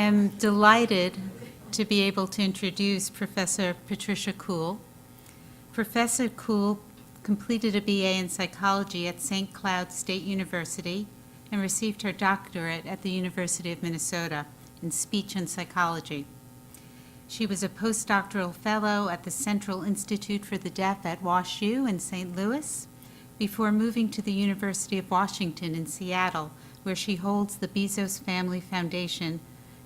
am delighted to be able to introduce Professor Patricia Kuhl. Professor Kuhl completed a BA in psychology at St. Cloud State University and received her doctorate at the University of Minnesota in speech and psychology. She was a postdoctoral fellow at the Central Institute for the Deaf at WashU in St. Louis before moving to the University of Washington in Seattle, where she holds the Bezos Family Foundation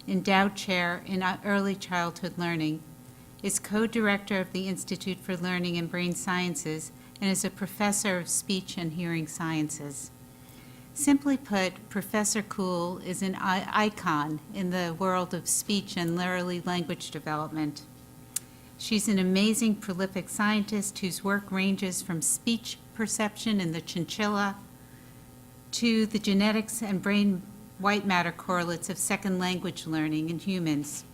Endowed Chair in Early Childhood Learning, is co-director of the Institute for Learning and Brain Sciences, and is a professor of speech and hearing sciences. Simply put, Professor Kuhl is an icon in the world of speech and early language development. She's an amazing, prolific scientist whose work ranges from speech perception in the chinchilla to the genetics and brain white matter correlates of second language learning in humans.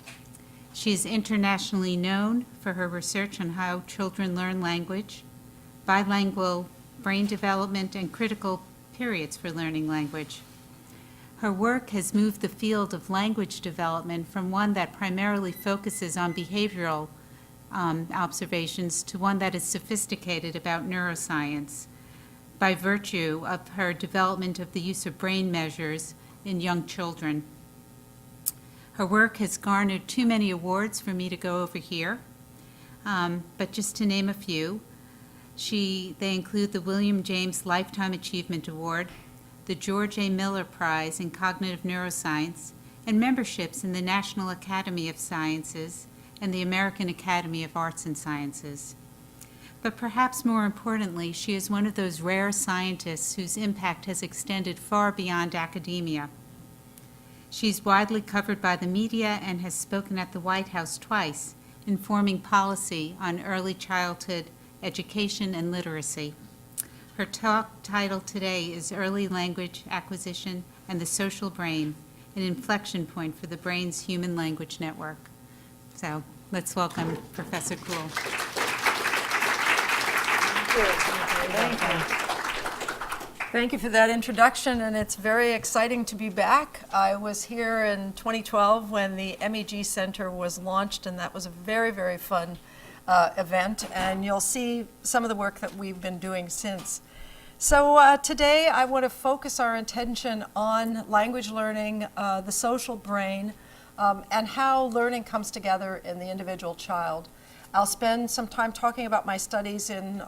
She is internationally known for her research on how children learn language, bilingual brain development, and critical periods for learning language. Her work has moved the field of language development from one that primarily focuses on behavioral observations to one that is sophisticated about neuroscience by virtue of her development of the use of brain measures in young children. Her work has garnered too many awards for me to go over here, but just to name a few, they include the William James Lifetime Achievement Award, the George A. Miller Prize in Cognitive Neuroscience, and memberships in the National Academy of Sciences and the American Academy of Arts and Sciences. But perhaps more importantly, she is one of those rare scientists whose impact has extended far beyond academia. She's widely covered by the media and has spoken at the White House twice, informing policy on early childhood education and literacy. Her talk title today is Early Language Acquisition and the Social Brain, an inflection point for the brain's human language network. So let's welcome Professor Kuhl. Thank you for that introduction, and it's very exciting to be back. I was here in 2012 when the MEG Center was launched, and that was a very, very fun event, and you'll see some of the work that we've been doing since. So today I want to focus our attention on language learning, the social brain, and how learning comes together in the individual child. I'll spend some time talking about my studies in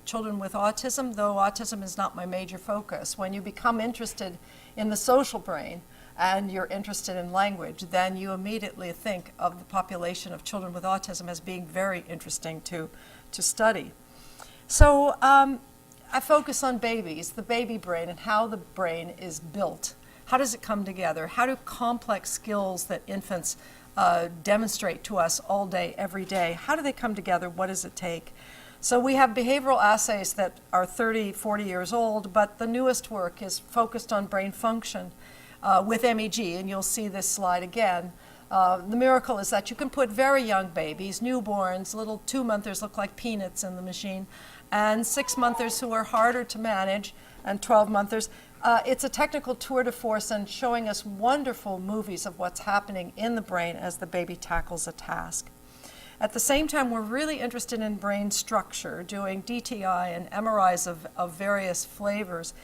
children with autism, though autism is not my major focus. When you become interested in the social brain and you're interested in language, then you immediately think of the population of children with autism as being very interesting to study. So I focus on babies, the baby brain, and how the brain is built. How does it come together? How do complex skills that infants demonstrate to us all day, every day, how do they come together? What does it take? So we have behavioral assays that are 30, 40 years old, but the newest work is focused on brain function with MEG, and you'll see this slide again. The miracle is that you can put very young babies, newborns, little 2-monthers look like peanuts in the machine, and 6-monthers who are harder to manage, and 12-monthers. It's a technical tour de force and showing us wonderful movies of what's happening in the brain as the baby tackles a task. At the same time, we're really interested in brain structure, doing DTI and MRIs of various flavors,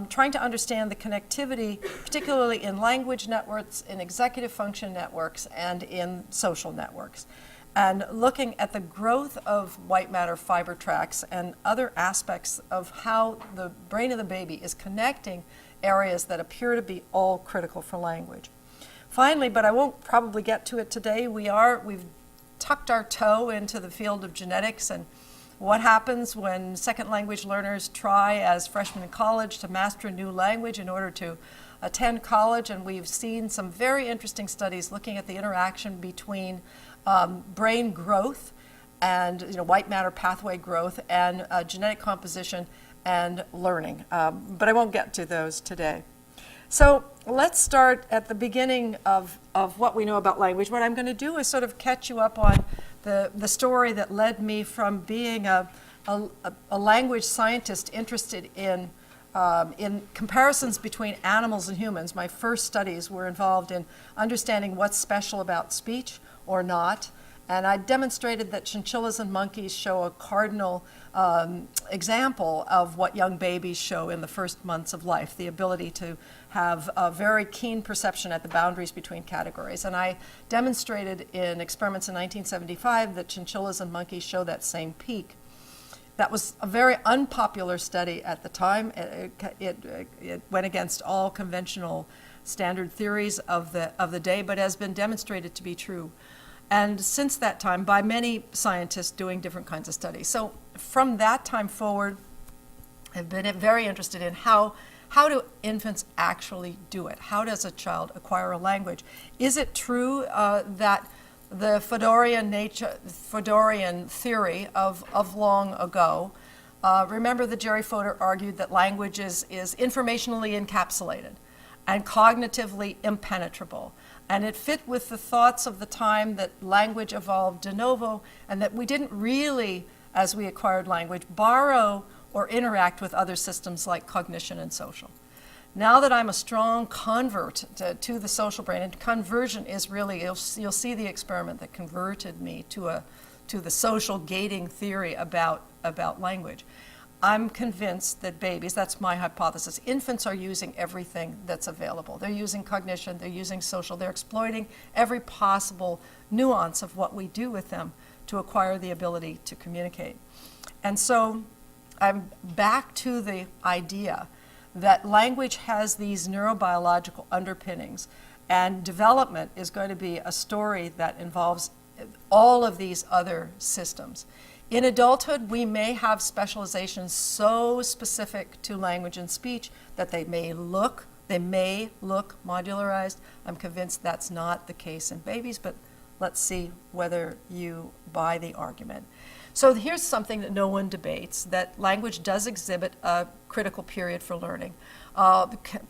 trying to understand the connectivity, particularly in language networks, in executive function networks, and in social networks. And looking at the growth of white matter fiber tracts and other aspects of how the brain of the baby is connecting areas that appear to be all critical for language. Finally, but I won't probably get to it today, we've tucked our toe into the field of genetics and what happens when second language learners try as freshmen in college to master a new language in order to attend college, and we've seen some very interesting studies looking at the interaction between brain growth and white matter pathway growth and genetic composition and learning. But I won't get to those today. So let's start at the beginning of what we know about language. What I'm going to do is sort of catch you up on the story that led me from being a language scientist interested in in comparisons between animals and humans, my first studies were involved in understanding what's special about speech or not. And I demonstrated that chinchillas and monkeys show a cardinal example of what young babies show in the first months of life, the ability to have a very keen perception at the boundaries between categories. And I demonstrated in experiments in 1975 that chinchillas and monkeys show that same peak. That was a very unpopular study at the time. It went against all conventional standard theories of the day, but has been demonstrated to be true. And since that time, by many scientists doing different kinds of studies. So from that time forward, I've been very interested in how do infants actually do it? How does a child acquire a language? Is it true that the Fodorian theory of long ago, remember that Jerry Fodor argued that language is informationally encapsulated and cognitively impenetrable. And it fit with the thoughts of the time that language evolved de novo, and that we didn't really, as we acquired language, borrow or interact with other systems like cognition and social. Now that I'm a strong convert to the social brain, and conversion is really, you'll see the experiment that converted me to the social gating theory about language. I'm convinced that babies, that's my hypothesis, infants are using everything that's available. They're using cognition, they're using social, they're exploiting every possible nuance of what we do with them to acquire the ability to communicate. And so I'm back to the idea that language has these neurobiological underpinnings, and development is going to be a story that involves all of these other systems. In adulthood, we may have specializations so specific to language and speech that they may look modularized. I'm convinced that's not the case in babies, but let's see whether you buy the argument. So here's something that no one debates, that language does exhibit a critical period for learning.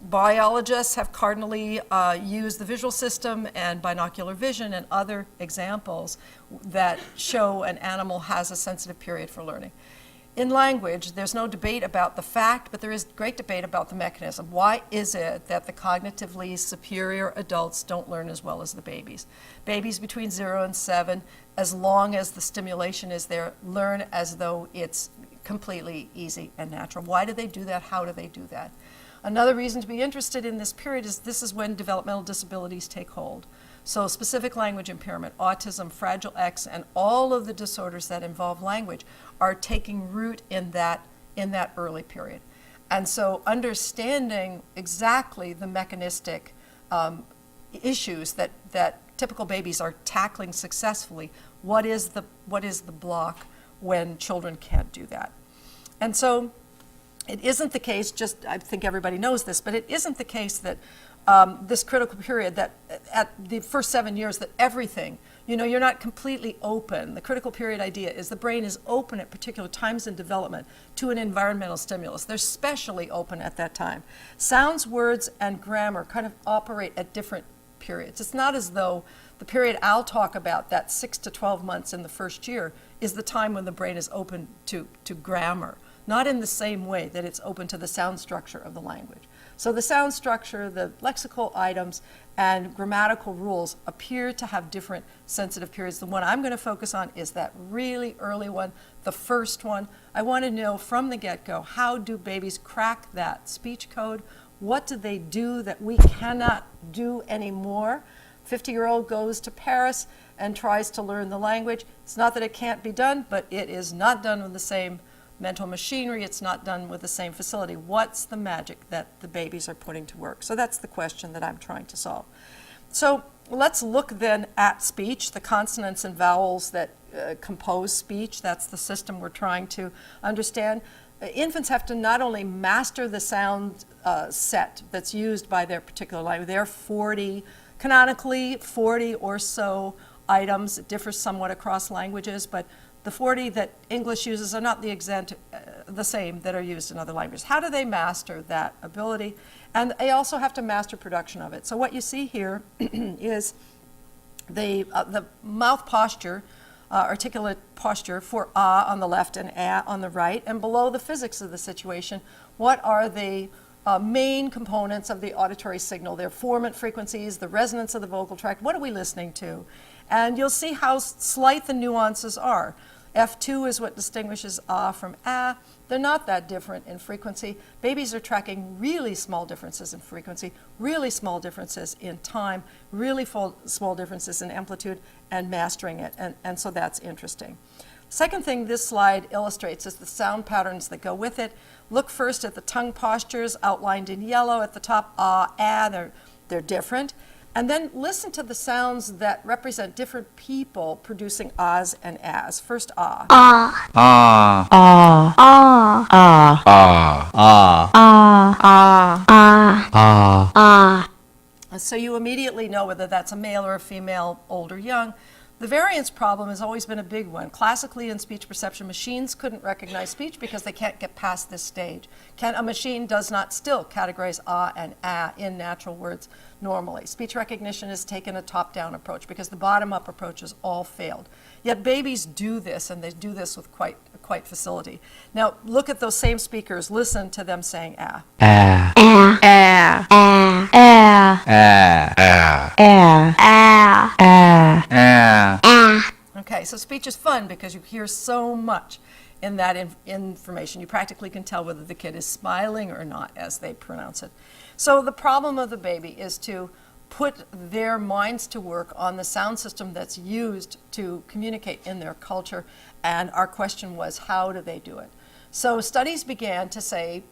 Biologists have cardinally used the visual system and binocular vision and other examples that show an animal has a sensitive period for learning. In language, there's no debate about the fact, but there is great debate about the mechanism. Why is it that the cognitively superior adults don't learn as well as the babies? Babies between 0 and 7, as long as the stimulation is there, learn as though it's completely easy and natural. Why do they do that? How do they do that? Another reason to be interested in this period is this is when developmental disabilities take hold. So specific language impairment, autism, Fragile X, and all of the disorders that involve language are taking root in that early period. And so understanding exactly the mechanistic issues that typical babies are tackling successfully, what is the block when children can't do that? And so it isn't the case, I think everybody knows this, but it isn't the case that this critical period, that at the first 7 years, that everything, you're not completely open. The critical period idea is the brain is open at particular times in development to an environmental stimulus. They're specially open at that time. Sounds, words, and grammar kind of operate at different periods. It's not as though the period I'll talk about, that 6 to 12 months in the first year, is the time when the brain is open to grammar. Not in the same way that it's open to the sound structure of the language. So the sound structure, the lexical items, and grammatical rules appear to have different sensitive periods. The one I'm going to focus on is that really early one, the first one. I want to know from the get-go, how do babies crack that speech code? What do they do that we cannot do anymore? 50-year-old goes to Paris and tries to learn the language. It's not that it can't be done, but it is not done with the same mental machinery. It's not done with the same facility. What's the magic that the babies are putting to work? So that's the question that I'm trying to solve. So let's look then at speech, the consonants and vowels that compose speech. That's the system we're trying to understand. Infants have to not only master the sound set that's used by their particular language. There are canonically 40 or so items. It differs somewhat across languages, but the 40 that English uses are not the same that are used in other languages. How do they master that ability? And they also have to master production of it. So what you see here is the mouth posture articulate posture for ah on the left and ah on the right, and below the physics of the situation, what are the main components of the auditory signal, their formant frequencies, the resonance of the vocal tract, what are we listening to? And you'll see how slight the nuances are. F2 is what distinguishes ah from ah. They're not that different in frequency. Babies are tracking really small differences in frequency, really small differences in time, really small differences in amplitude, and mastering it, and so that's interesting. Second thing this slide illustrates is the sound patterns that go with it. Look first at the tongue postures outlined in yellow at the top, ah, ah, they're different. And then listen to the sounds that represent different people producing ahs and ahs. First, ah. Ah. Ah. Ah. Ah. Ah. Ah. Ah. Ah. Ah. Ah. Ah. So you immediately know whether that's a male or a female, old or young. The variance problem has always been a big one. Classically, in speech perception, machines couldn't recognize speech because they can't get past this stage. A machine does not still categorize ah and ah in natural words normally. Speech recognition has taken a top-down approach because the bottom-up approaches all failed. Yet babies do this, and they do this with quite facility. Now, look at those same speakers. Listen to them saying ah. Ah. Ah. Ah. Ah. Ah. Ah. Ah. Ah. Ah. Ah. Ah. Okay, so speech is fun because you hear so much in that information. You practically can tell whether the kid is smiling or not as they pronounce it. So the problem of the baby is to put their minds to work on the sound system that's used to communicate in their culture, and our question was, how do they do it? So studies began to say,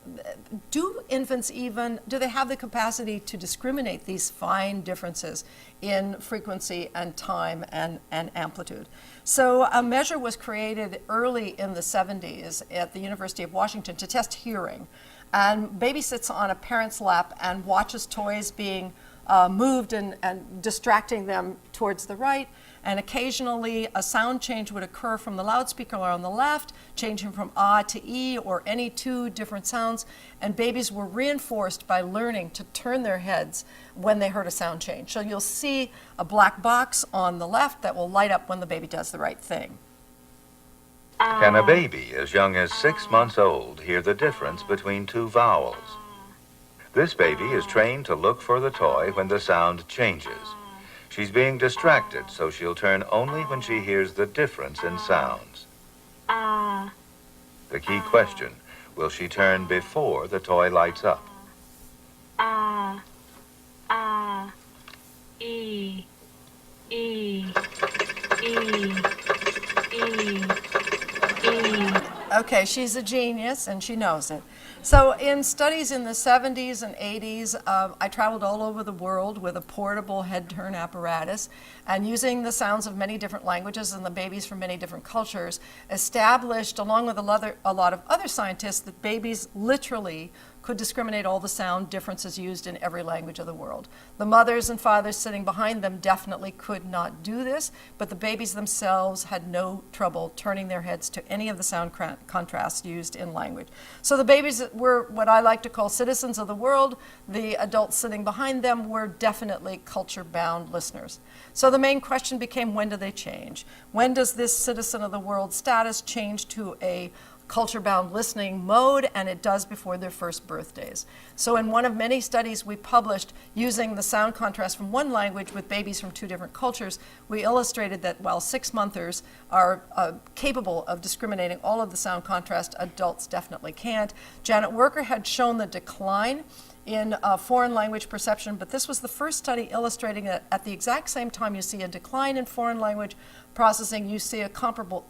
do infants do they have the capacity to discriminate these fine differences in frequency and time and amplitude? So a measure was created early in the 70s at the University of Washington to test hearing. And baby sits on a parent's lap and watches toys being moved and distracting them towards the right. And occasionally a sound change would occur from the loudspeaker on the left, changing from ah to e or any two different sounds. And babies were reinforced by learning to turn their heads when they heard a sound change. So you'll see a black box on the left that will light up when the baby does the right thing. Can a baby as young as 6 months old hear the difference between two vowels? This baby is trained to look for the toy when the sound changes. She's being distracted, so she'll turn only when she hears the difference in sounds. The key question, will she turn before the toy lights up? E. E. E. E. E. Okay, she's a genius and she knows it. So in studies in the 70s and 80s, I traveled all over the world with a portable head-turn apparatus and using the sounds of many different languages and the babies from many different cultures, established, along with a lot of other scientists, that babies literally could discriminate all the sound differences used in every language of the world. The mothers and fathers sitting behind them definitely could not do this, but the babies themselves had no trouble turning their heads to any of the sound contrasts used in language. So the babies were what I like to call citizens of the world. The adults sitting behind them were definitely culture-bound listeners. So the main question became, when do they change? When does this citizen of the world status change to a culture-bound listening mode? And it does before their first birthdays. So in one of many studies we published using the sound contrast from one language with babies from two different cultures, we illustrated that while 6-monthers are capable of discriminating all of the sound contrast, adults definitely can't. Janet Worker had shown the decline in foreign language perception, but this was the first study illustrating that at the exact same time you see a decline in foreign language processing, you see a comparable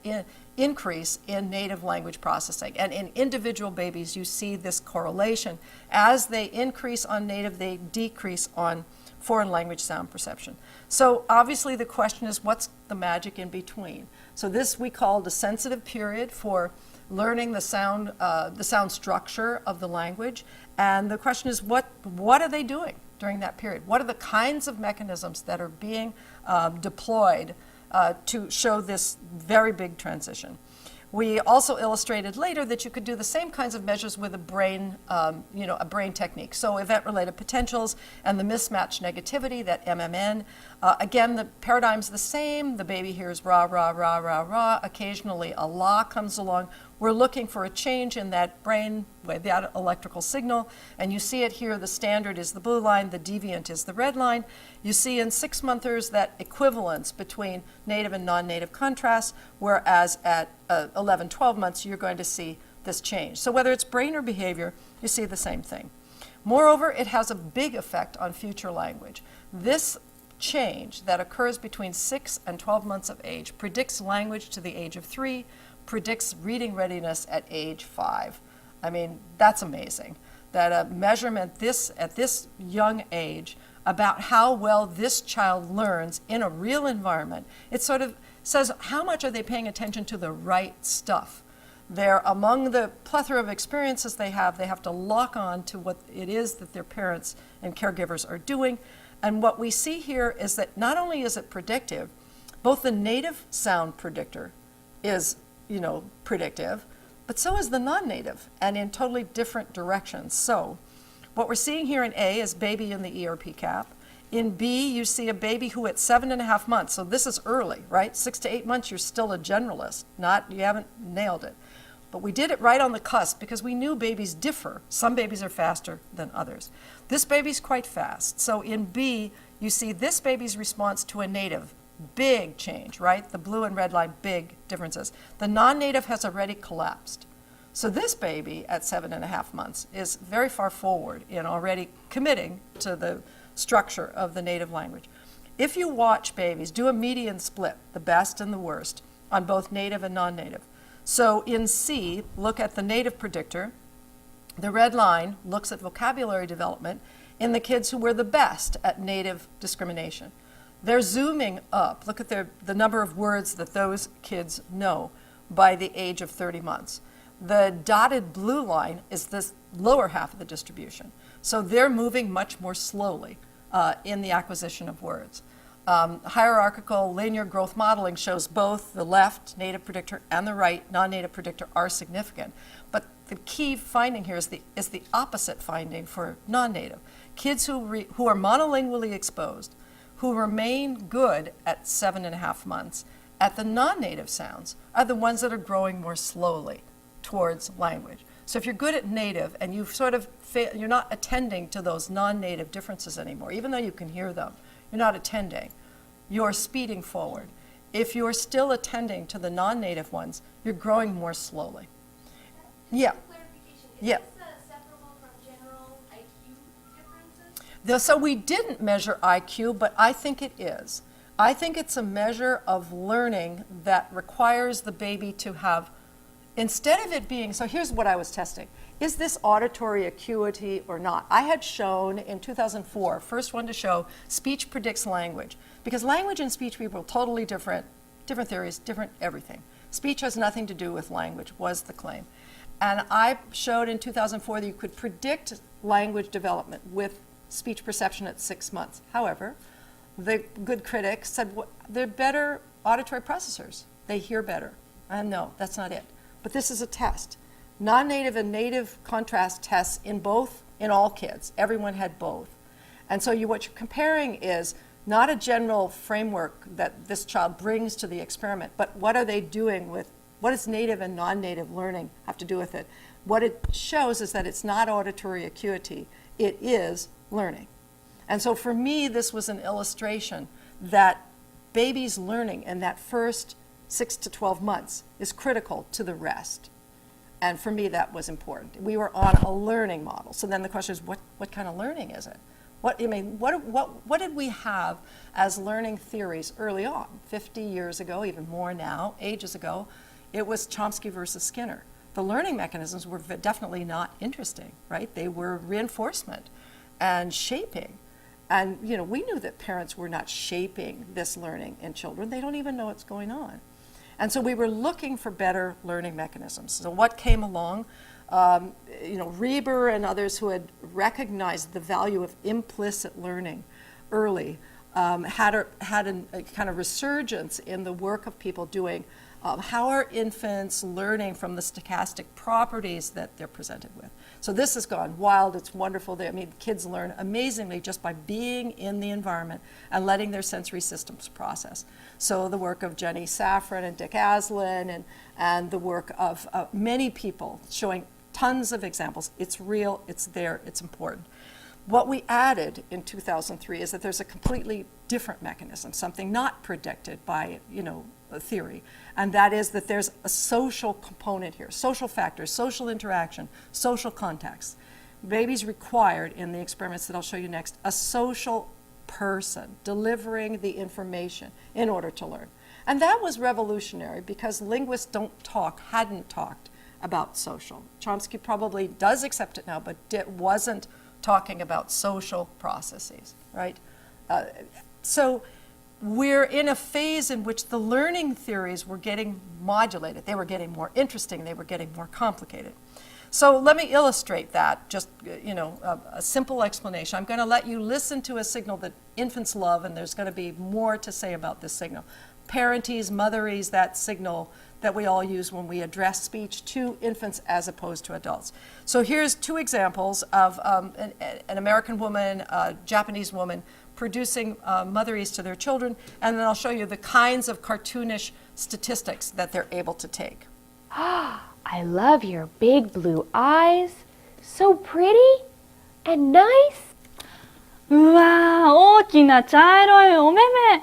increase in native language processing. And in individual babies, you see this correlation. As they increase on native, they decrease on foreign language sound perception. So obviously the question is, what's the magic in between? So this we called a sensitive period for learning the sound structure of the language. And the question is, what are they doing during that period? What are the kinds of mechanisms that are being deployed to show this very big transition? We also illustrated later that you could do the same kinds of measures with a brain, a brain technique. So event-related potentials and the mismatch negativity, that MMN. Again, the paradigm's the same. The baby hears rah, rah, rah, rah, rah. Occasionally a la comes along. We're looking for a change in that brain, that electrical signal, and you see it here. The standard is the blue line, the deviant is the red line. You see in 6-monthers that equivalence between native and non-native contrast, whereas at 11, 12 months, you're going to see this change. So whether it's brain or behavior, you see the same thing. Moreover, it has a big effect on future language. This change that occurs between 6 and 12 months of age predicts language to the age of 3, predicts reading readiness at age 5. I mean, that's amazing. That a measurement at this young age about how well this child learns in a real environment, it sort of says how much are they paying attention to the right stuff. They're among the plethora of experiences they have to lock on to what it is that their parents and caregivers are doing. And what we see here is that not only is it predictive, both the native sound predictor is predictive, but so is the non-native, and in totally different directions. So what we're seeing here in A is baby in the ERP cap. In B, you see a baby who at 7.5 months, so this is early, right? 6 to 8 months, you're still a generalist, you haven't nailed it. But we did it right on the cusp because we knew babies differ. Some babies are faster than others. This baby's quite fast. So in B, you see this baby's response to a native. Big change, right? The blue and red line, big differences. The non-native has already collapsed. So this baby at 7.5 months is very far forward in already committing to the structure of the native language. If you watch babies, do a median split, the best and the worst, on both native and non-native. So in C, look at the native predictor. The red line looks at vocabulary development in the kids who were the best at native discrimination. They're zooming up. Look at the number of words that those kids know by the age of 30 months. The dotted blue line is this lower half of the distribution. So they're moving much more slowly in the acquisition of words. Hierarchical linear growth modeling shows both the left native predictor and the right non-native predictor are significant. But the key finding here is the opposite finding for non-native. Kids who are monolingually exposed, who remain good at 7.5 months at the non-native sounds, are the ones that are growing more slowly towards language. So if you're good at native and you've sort of you're not attending to those non-native differences anymore, even though you can hear them, you're not attending, you're speeding forward. If you're still attending to the non-native ones, you're growing more slowly. Yeah. Yeah. So we didn't measure IQ, but I think it is. I think it's a measure of learning that requires the baby to have, instead of it being, so here's what I was testing. Is this auditory acuity or not? I had shown in 2004, first one to show, speech predicts language. Because language and speech people are totally different theories, different everything. Speech has nothing to do with language, was the claim. And I showed in 2004 that you could predict language development with speech perception at 6 months. However, the good critics said they're better auditory processors. They hear better. And no, that's not it. But this is a test. Non-native and native contrast tests in all kids. Everyone had both. And so what you're comparing is not a general framework that this child brings to the experiment, but what are they doing with, what does native and non-native learning have to do with it? What it shows is that it's not auditory acuity, it is learning. And so for me, this was an illustration that babies learning in that first 6 to 12 months is critical to the rest. And for me, that was important. We were on a learning model. So then the question is, what kind of learning is it? What did we have as learning theories early on? 50 years ago, even more now, ages ago, it was Chomsky versus Skinner. The learning mechanisms were definitely not interesting, right? They were reinforcement and shaping. And we knew that parents were not shaping this learning in children. They don't even know what's going on. And so we were looking for better learning mechanisms. So what came along? Reber and others who had recognized the value of implicit learning early had a kind of resurgence in the work of people doing How are infants learning from the stochastic properties that they're presented with? So this has gone wild. It's wonderful. Kids learn amazingly just by being in the environment and letting their sensory systems process. So the work of Jenny Safran and Dick Aslin and the work of many people showing tons of examples. It's real, it's there, it's important. What we added in 2003 is that there's a completely different mechanism, something not predicted by, a theory, and that is that there's a social component here, social factors, social interaction, social context. Babies required, in the experiments that I'll show you next, a social person delivering the information in order to learn. And that was revolutionary because linguists hadn't talked about social. Chomsky probably does accept it now, but wasn't talking about social processes, right? So we're in a phase in which the learning theories were getting modulated. They were getting more interesting. They were getting more complicated. So let me illustrate that, just a simple explanation. I'm going to let you listen to a signal that infants love, and there's going to be more to say about this signal. Parentese, motherese, that signal that we all use when we address speech to infants as opposed to adults. So here's two examples of an American woman, a Japanese woman, producing motherese to their children, and then I'll show you the kinds of cartoonish statistics that they're able to take. I love your big blue eyes. So pretty and nice. うわー、大きな茶色いお目目。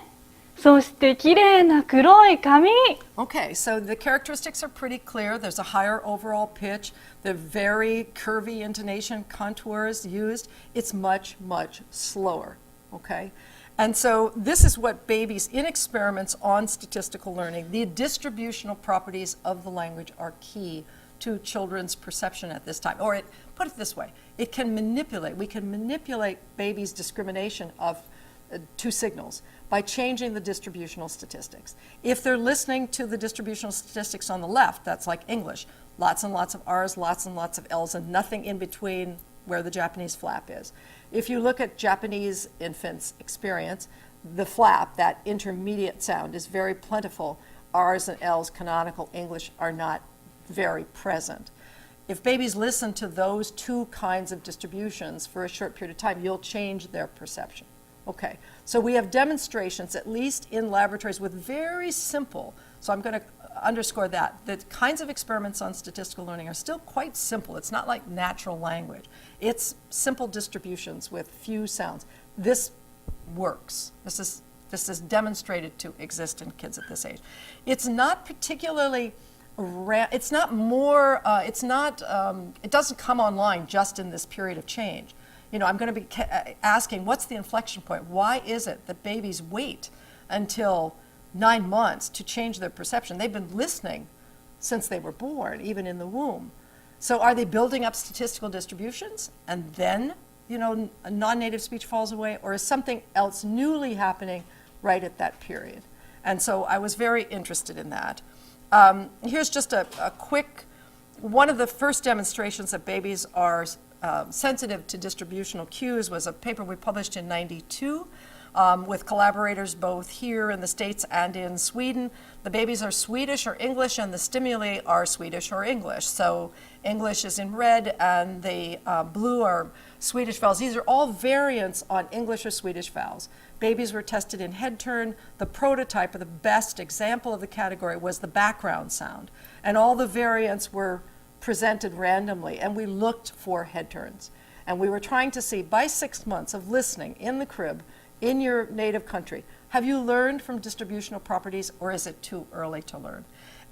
そして綺麗な黒い髪。 Okay, so the characteristics are pretty clear. There's a higher overall pitch. The very curvy intonation contours used. It's much, much slower, okay? And so this is what babies, in experiments on statistical learning, the distributional properties of the language are key to children's perception at this time. Or put it this way, we can manipulate babies' discrimination of two signals by changing the distributional statistics. If they're listening to the distributional statistics on the left, that's like English, lots and lots of R's, lots and lots of L's, and nothing in between where the Japanese flap is. If you look at Japanese infants' experience, the flap, that intermediate sound, is very plentiful. R's and L's, canonical English, are not very present. If babies listen to those two kinds of distributions for a short period of time, you'll change their perception. Okay, so we have demonstrations, at least in laboratories, with very simple, so I'm going to underscore that, the kinds of experiments on statistical learning are still quite simple. It's not like natural language. It's simple distributions with few sounds. This works. This is demonstrated to exist in kids at this age. It's not particularly, it doesn't come online just in this period of change. I'm going to be asking, what's the inflection point? Why is it that babies wait until 9 months to change their perception? They've been listening since they were born, even in the womb. So are they building up statistical distributions and then, non-native speech falls away? Or is something else newly happening right at that period? And so I was very interested in that. Here's just a quick, one of the first demonstrations that babies are sensitive to distributional cues was a paper we published in '92 with collaborators both here in the States and in Sweden. The babies are Swedish or English, and the stimuli are Swedish or English. So English is in red, and the blue are Swedish vowels. These are all variants on English or Swedish vowels. Babies were tested in head turn. The prototype, or the best example of the category, was the background sound. And all the variants were presented randomly, and we looked for head turns. And we were trying to see, by 6 months of listening in the crib, in your native country, have you learned from distributional properties, or is it too early to learn?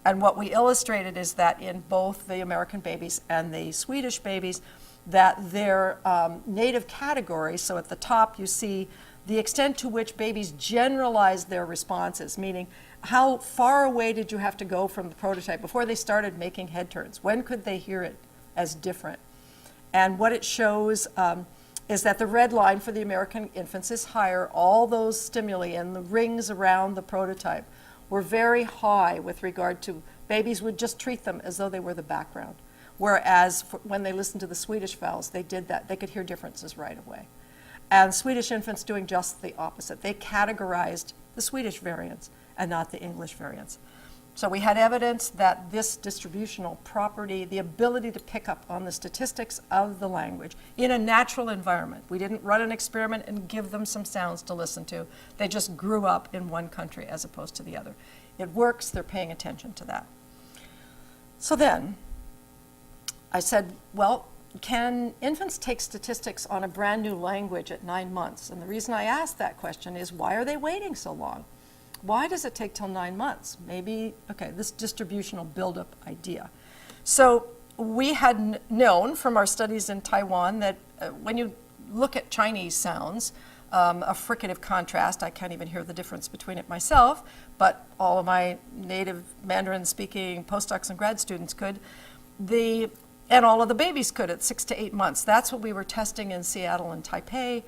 And what we illustrated is that in both the American babies and the Swedish babies, that their native categories, so at the top you see the extent to which babies generalize their responses, meaning how far away did you have to go from the prototype before they started making head turns? When could they hear it as different? And what it shows is that the red line for the American infants is higher. All those stimuli and the rings around the prototype were very high with regard to babies would just treat them as though they were the background. Whereas when they listened to the Swedish vowels, they did that. They could hear differences right away. And Swedish infants doing just the opposite. They categorized the Swedish variants and not the English variants. So we had evidence that this distributional property, the ability to pick up on the statistics of the language in a natural environment. We didn't run an experiment and give them some sounds to listen to. They just grew up in one country as opposed to the other. It works, they're paying attention to that. So then I said, well, can infants take statistics on a brand new language at 9 months? And the reason I asked that question is, why are they waiting so long? Why does it take till 9 months? Maybe, okay, this distributional buildup idea. So we had known from our studies in Taiwan that when you look at Chinese sounds, a fricative contrast, I can't even hear the difference between it myself, but all of my native Mandarin-speaking postdocs and grad students could, and all of the babies could at 6 to 8 months. That's what we were testing in Seattle and Taipei.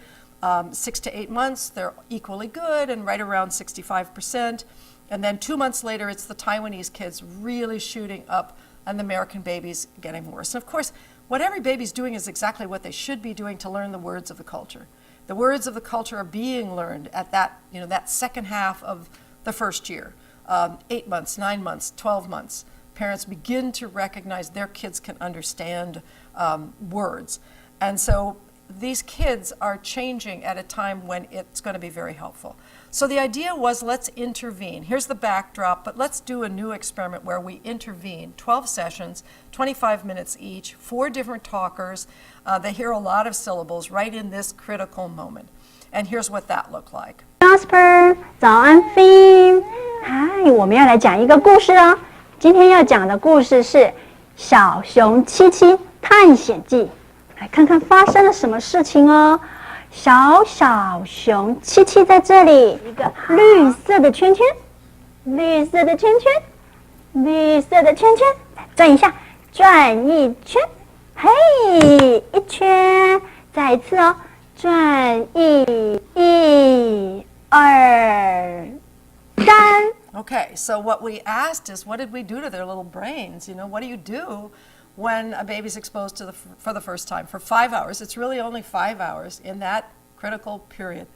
6 to 8 months, they're equally good and right around 65%. And then 2 months later, it's the Taiwanese kids really shooting up and the American babies getting worse. And of course, what every baby's doing is exactly what they should be doing to learn the words of the culture. The words of the culture are being learned at that, that second half of the first year. 8 months, 9 months, 12 months. Parents begin to recognize their kids can understand words. And so these kids are changing at a time when it's going to be very helpful. So the idea was, let's intervene. Here's the backdrop, but let's do a new experiment where we intervene. 12 sessions, 25 minutes each, 4 different talkers. They hear a lot of syllables right in this critical moment. And here's what that looked like. Jasper， 早安 Finn， 嗨，我们要来讲一个故事哦。今天要讲的故事是《小熊七七探险记》，来看看发生了什么事情哦。小熊七七在这里，一个绿色的圈圈，绿色的圈圈，绿色的圈圈，再转一下，转一圈，嘿，一圈，再一次哦，转1、2、3。Okay, so what we asked is, what did we do to their little brains? What do you do when a baby's exposed to for the first time for 5 hours? It's really only 5 hours in that critical period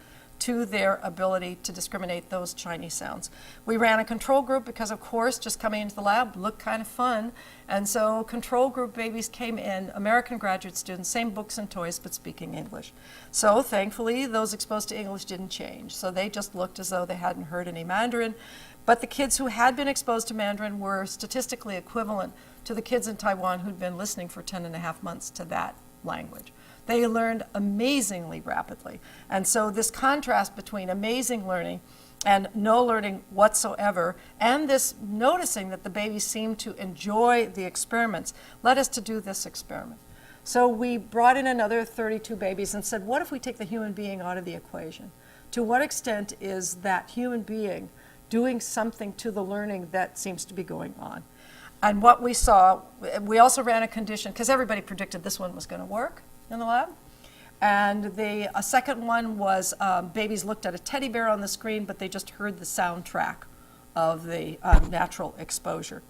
to their ability to discriminate those Chinese sounds. We ran a control group because, of course, just coming into the lab looked kind of fun. And so control group babies came in, American graduate students, same books and toys, but speaking English. So thankfully, those exposed to English didn't change. So they just looked as though they hadn't heard any Mandarin. But the kids who had been exposed to Mandarin were statistically equivalent to the kids in Taiwan who'd been listening for 10.5 months to that language. They learned amazingly rapidly. And so this contrast between amazing learning and no learning whatsoever, and this noticing that the babies seemed to enjoy the experiments, led us to do this experiment. So we brought in another 32 babies and said, what if we take the human being out of the equation? To what extent is that human being doing something to the learning that seems to be going on? And what we saw, we also ran a condition, because everybody predicted this one was going to work in the lab. And a second one was babies looked at a teddy bear on the screen, but they just heard the soundtrack of the natural exposure.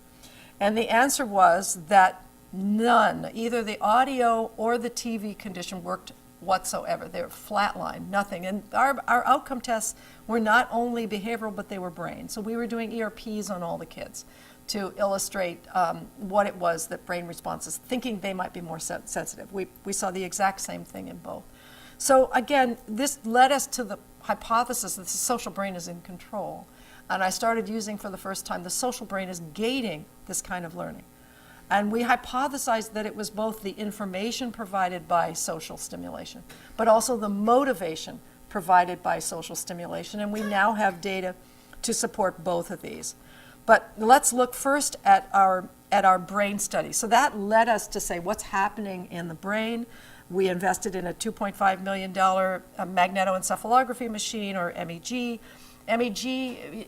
And the answer was that none, either the audio or the TV condition worked whatsoever. They were flatline, nothing. And our outcome tests were not only behavioral, but they were brain. So we were doing ERPs on all the kids to illustrate what it was that brain responses, thinking they might be more sensitive. We saw the exact same thing in both. So again, this led us to the hypothesis that the social brain is in control. And I started using for the first time the social brain as gating this kind of learning. And we hypothesized that it was both the information provided by social stimulation, but also the motivation provided by social stimulation. And we now have data to support both of these. But let's look first at our brain study. So that led us to say what's happening in the brain. We invested in a $2.5 million magnetoencephalography machine, or MEG. MEG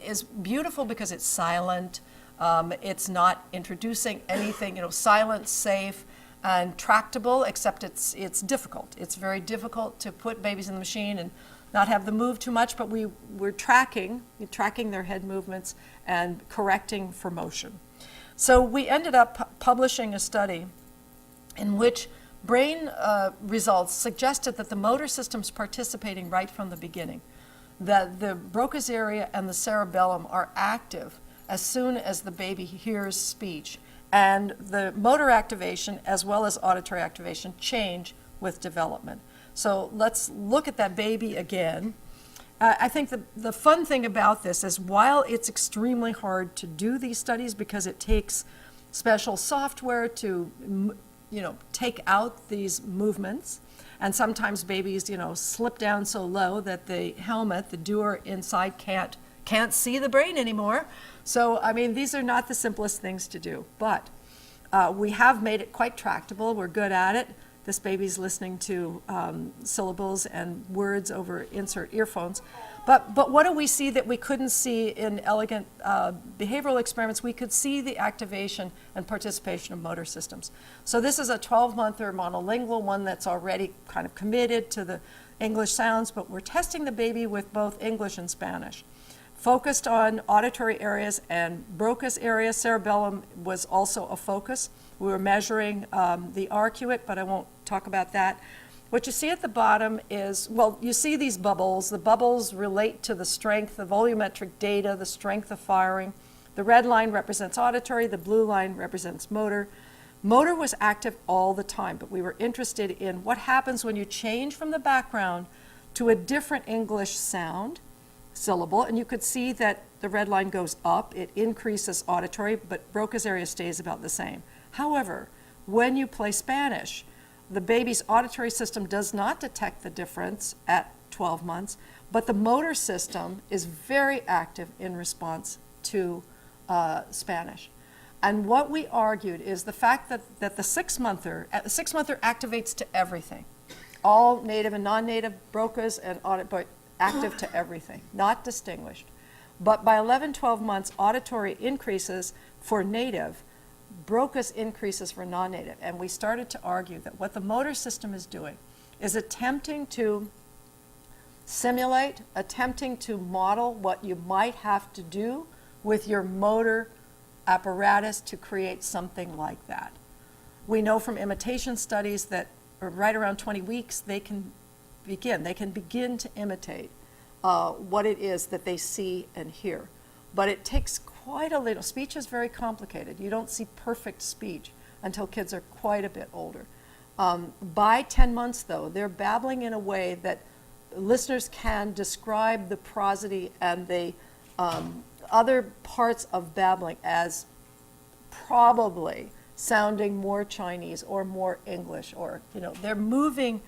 is beautiful because it's silent. It's not introducing anything, silent, safe, and tractable, except it's difficult. It's very difficult to put babies in the machine and not have them move too much, but we're tracking their head movements and correcting for motion. So we ended up publishing a study in which brain results suggested that the motor system's participating right from the beginning, that the Broca's area and the cerebellum are active as soon as the baby hears speech. And the motor activation as well as auditory activation change with development. So let's look at that baby again. I think the fun thing about this is while it's extremely hard to do these studies because it takes special software to take out these movements, and sometimes babies slip down so low that the helmet, the doer inside can't see the brain anymore. So I mean, these are not the simplest things to do, but we have made it quite tractable. We're good at it. This baby's listening to syllables and words over insert earphones. But what do we see that we couldn't see in elegant behavioral experiments? We could see the activation and participation of motor systems. So this is a 12-monther monolingual, one that's already kind of committed to the English sounds, but we're testing the baby with both English and Spanish. Focused on auditory areas and Broca's area. Cerebellum was also a focus. We were measuring the arcuate, but I won't talk about that. What you see at the bottom is, well, you see these bubbles. The bubbles relate to the strength, the volumetric data, the strength of firing. The red line represents auditory, the blue line represents motor. Motor was active all the time, but we were interested in what happens when you change from the background to a different English sound, syllable, and you could see that the red line goes up, it increases auditory, but Broca's area stays about the same. However, when you play Spanish, the baby's auditory system does not detect the difference at 12 months, but the motor system is very active in response to Spanish. And what we argued is the fact that the six-monther activates to everything. All native and non-native Broca's and active to everything, not distinguished. But by 11, 12 months, auditory increases for native, Broca's increases for non-native. And we started to argue that what the motor system is doing is attempting to simulate, attempting to model what you might have to do with your motor apparatus to create something like that. We know from imitation studies that right around 20 weeks, they can begin to imitate what it is that they see and hear. But it takes quite a little. Speech is very complicated. You don't see perfect speech until kids are quite a bit older. By 10 months, though, they're babbling in a way that listeners can describe the prosody and the other parts of babbling as probably sounding more Chinese or more English, or they're moving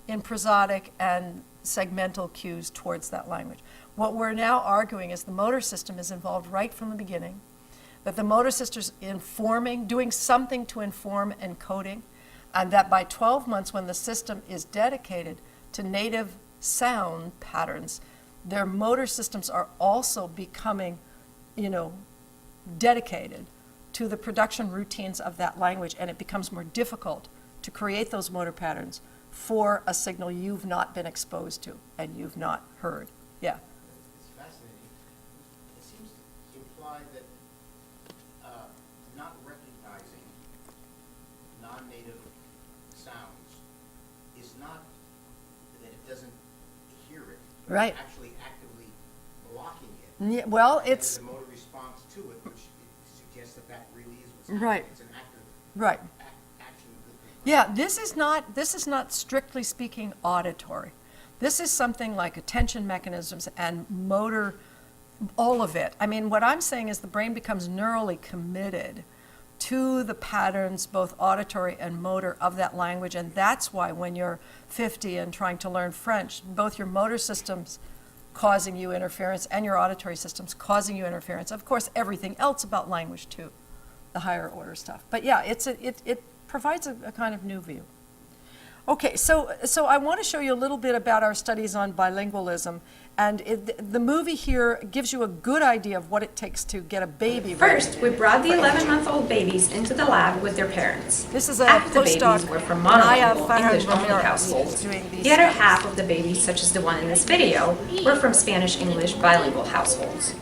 in prosodic and segmental cues towards that language. What we're now arguing is the motor system is involved right from the beginning, that the motor system is informing, doing something to inform encoding, and that by 12 months, when the system is dedicated to native sound patterns, their motor systems are also becoming, dedicated to the production routines of that language, and it becomes more difficult to create those motor patterns for a signal you've not been exposed to and you've not heard. Yeah. It's fascinating. It seems to imply that not recognizing non-native sounds is not that it doesn't hear it, but Right. actually actively blocking it. Yeah, well, And it's the motor response to it, which suggests that really is what's happening. Right. It's an active right. action. Yeah, this is not strictly speaking auditory. This is something like attention mechanisms and motor, all of it. I mean, what I'm saying is the brain becomes neurally committed to the patterns, both auditory and motor, of that language, and that's why when you're 50 and trying to learn French, both your motor systems causing you interference and your auditory systems causing you interference. Of course, everything else about language too, the higher order stuff. But yeah, it provides a kind of new view. Okay, so I want to show you a little bit about our studies on bilingualism, and the movie here gives you a good idea of what it takes to get a baby ready. First, we brought the 11-month-old babies into the lab with their parents. This is a Half the postdoc, babies were from Naya monolingual Farhan English-only Ramirez, households. doing these The other studies. half of the babies, such as the one in this video, were from Spanish-English bilingual households.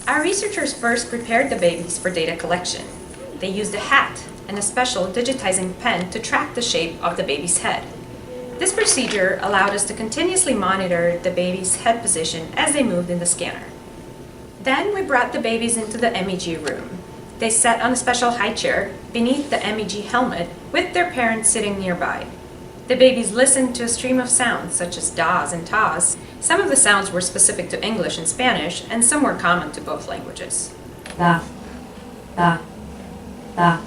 Our researchers first prepared the babies for data collection. They used a hat and a special digitizing pen to track the shape of the baby's head. This procedure allowed us to continuously monitor the baby's head position as they moved in the scanner. Then we brought the babies into the MEG room. They sat on a special high chair beneath the MEG helmet with their parents sitting nearby. The babies listened to a stream of sounds such as da's and ta's. Some of the sounds were specific to English and Spanish, and some were common to both languages. Da, da, da,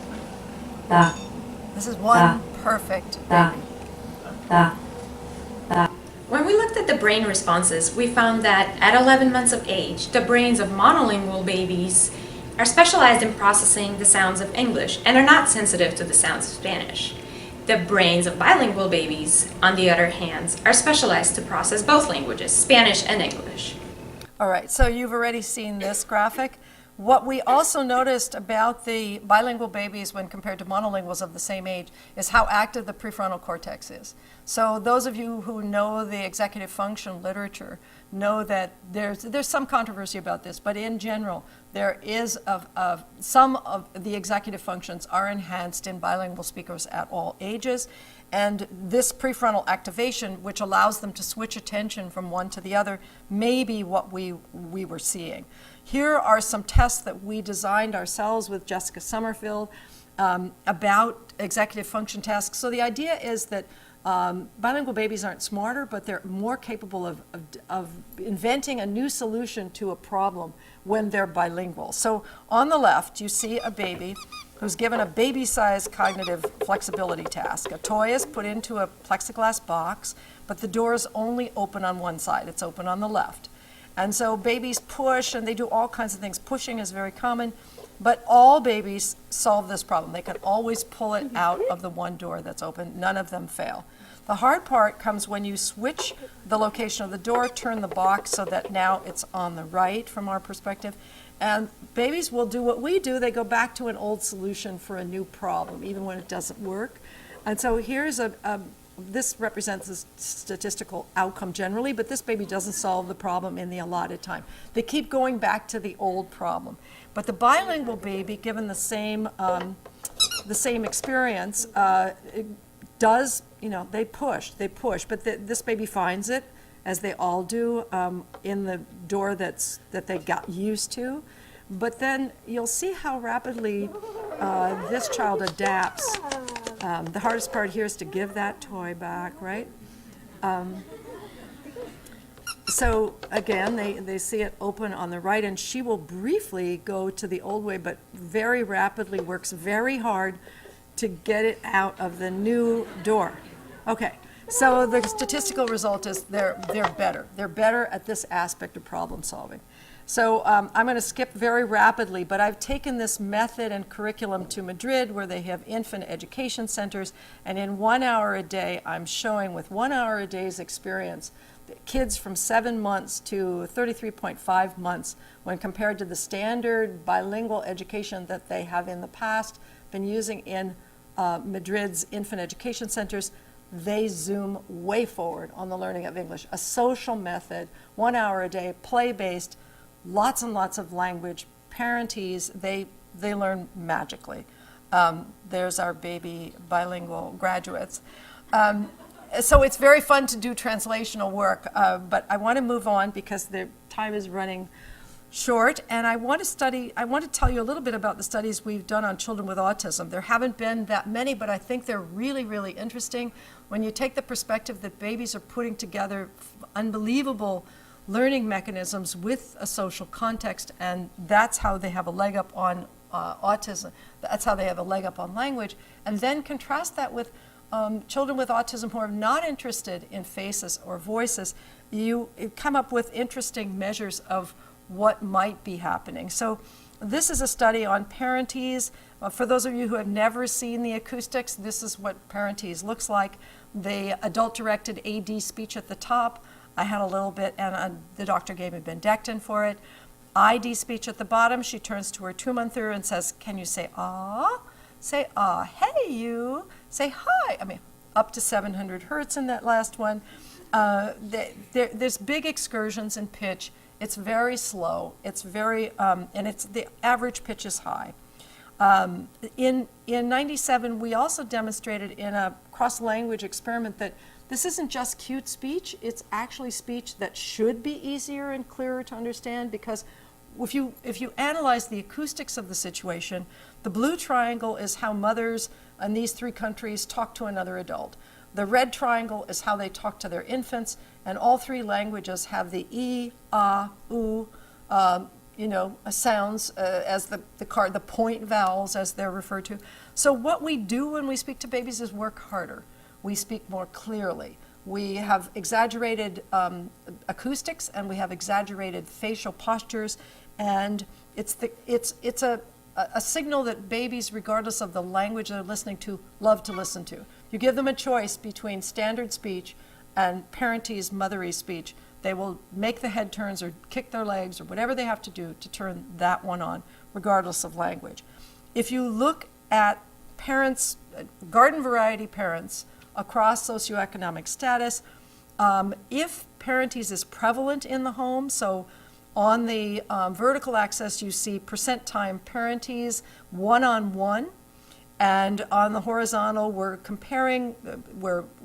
da, This is one perfect da, baby. da. When we looked at the brain responses, we found that at 11 months of age, the brains of monolingual babies are specialized in processing the sounds of English and are not sensitive to the sounds of Spanish. The brains of bilingual babies, on the other hand, are specialized to process both languages, Spanish and English. All right, so you've already seen this graphic. What we also noticed about the bilingual babies when compared to monolinguals of the same age is how active the prefrontal cortex is. So those of you who know the executive function literature know that there's some controversy about this, but in general, there is some of the executive functions are enhanced in bilingual speakers at all ages. And this prefrontal activation, which allows them to switch attention from one to the other, may be what we were seeing. Here are some tests that we designed ourselves with Jessica Summerfield about executive function tasks. So the idea is that bilingual babies aren't smarter, but they're more capable of inventing a new solution to a problem when they're bilingual. So on the left, you see a baby who's given a baby-sized cognitive flexibility task. A toy is put into a plexiglass box, but the door is only open on one side. It's open on the left. And so babies push, and they do all kinds of things. Pushing is very common, but all babies solve this problem. They can always pull it out of the one door that's open. None of them fail. The hard part comes when you switch the location of the door, turn the box so that now it's on the right from our perspective. And babies will do what we do. They go back to an old solution for a new problem, even when it doesn't work. And so here's this represents a statistical outcome generally, but this baby doesn't solve the problem in the allotted time. They keep going back to the old problem. But the bilingual baby, given the same experience, does, they push, but this baby finds it, as they all do, in the door that they got used to. But then you'll see how rapidly this child adapts. The hardest part here is to give that toy back, right? So again, they see it open on the right, and she will briefly go to the old way, but very rapidly works very hard to get it out of the new door. Okay, so the statistical result is they're better. They're better at this aspect of problem solving. So I'm going to skip very rapidly, but I've taken this method and curriculum to Madrid, where they have infant education centers, and in 1 hour a day, I'm showing with 1 hour a day's experience, that kids from 7 months to 33.5 months, when compared to the standard bilingual education that they have in the past been using in Madrid's infant education centers, they zoom way forward on the learning of English. A social method, 1 hour a day, play-based, lots and lots of language, parentese, they learn magically. There's our baby bilingual graduates. So it's very fun to do translational work, but I want to move on because the time is running short, and I want to tell you a little bit about the studies we've done on children with autism. There haven't been that many, but I think they're really, really interesting when you take the perspective that babies are putting together unbelievable learning mechanisms with a social context, and that's how they have a leg up on autism. That's how they have a leg up on language. And then contrast that with children with autism who are not interested in faces or voices. You come up with interesting measures of what might be happening. So this is a study on parentese. For those of you who have never seen the acoustics, this is what parentese looks like. The adult-directed AD speech at the top. I had a little bit, and the doctor gave me Bendectin for it. ID speech at the bottom. She turns to her 2-monther and says, "Can you say ah?" Say ah. Hey, you. Say hi. I mean, up to 700 hertz in that last one. There's big excursions in pitch. It's very slow. It's very, and it's the average pitch is high. In 97, we also demonstrated in a cross-language experiment that this isn't just cute speech, it's actually speech that should be easier and clearer to understand, because if you analyze the acoustics of the situation, the blue triangle is how mothers in these 3 countries talk to another adult. The red triangle is how they talk to their infants, and all 3 languages have the e, ah, oo, sounds as the point vowels as they're referred to. So what we do when we speak to babies is work harder. We speak more clearly. We have exaggerated acoustics, and we have exaggerated facial postures, and it's a signal that babies, regardless of the language they're listening to, love to listen to. You give them a choice between standard speech and parentese, mothery speech, they will make the head turns or kick their legs or whatever they have to do to turn that one on, regardless of language. If you look at parents, garden variety parents across socioeconomic status, if parentese is prevalent in the home, so on the vertical axis you see percent time parentese one-on-one, and on the horizontal we're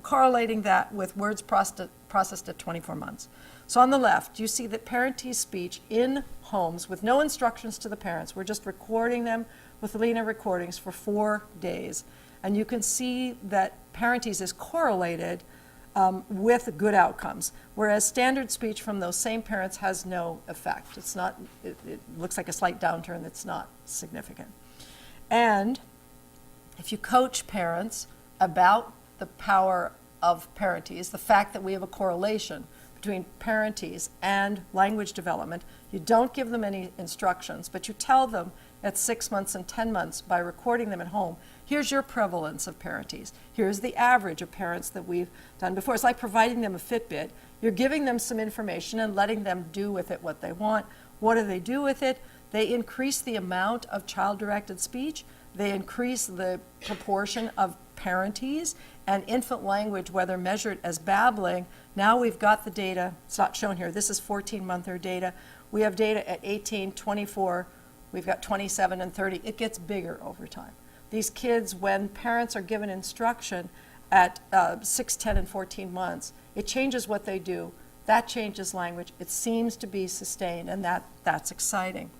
correlating that with words processed at 24 months. So on the left, you see that parentese speech in homes with no instructions to the parents. We're just recording them with Lena recordings for 4 days. And you can see that parentese is correlated with good outcomes, whereas standard speech from those same parents has no effect. It's not, it looks like a slight downturn that's not significant. And if you coach parents about the power of parentese, the fact that we have a correlation between parentese and language development, you don't give them any instructions, but you tell them at 6 months and 10 months by recording them at home, here's your prevalence of parentese. Here's the average of parents that we've done before. It's like providing them a Fitbit. You're giving them some information and letting them do with it what they want. What do they do with it? They increase the amount of child-directed speech. They increase the proportion of parentese and infant language, whether measured as babbling. Now we've got the data. It's not shown here. This is 14-month data. We have data at 18, 24. We've got 27 and 30. It gets bigger over time. These kids, when parents are given instruction at 6, 10, and 14 months, it changes what they do. That changes language. It seems to be sustained, and that's exciting.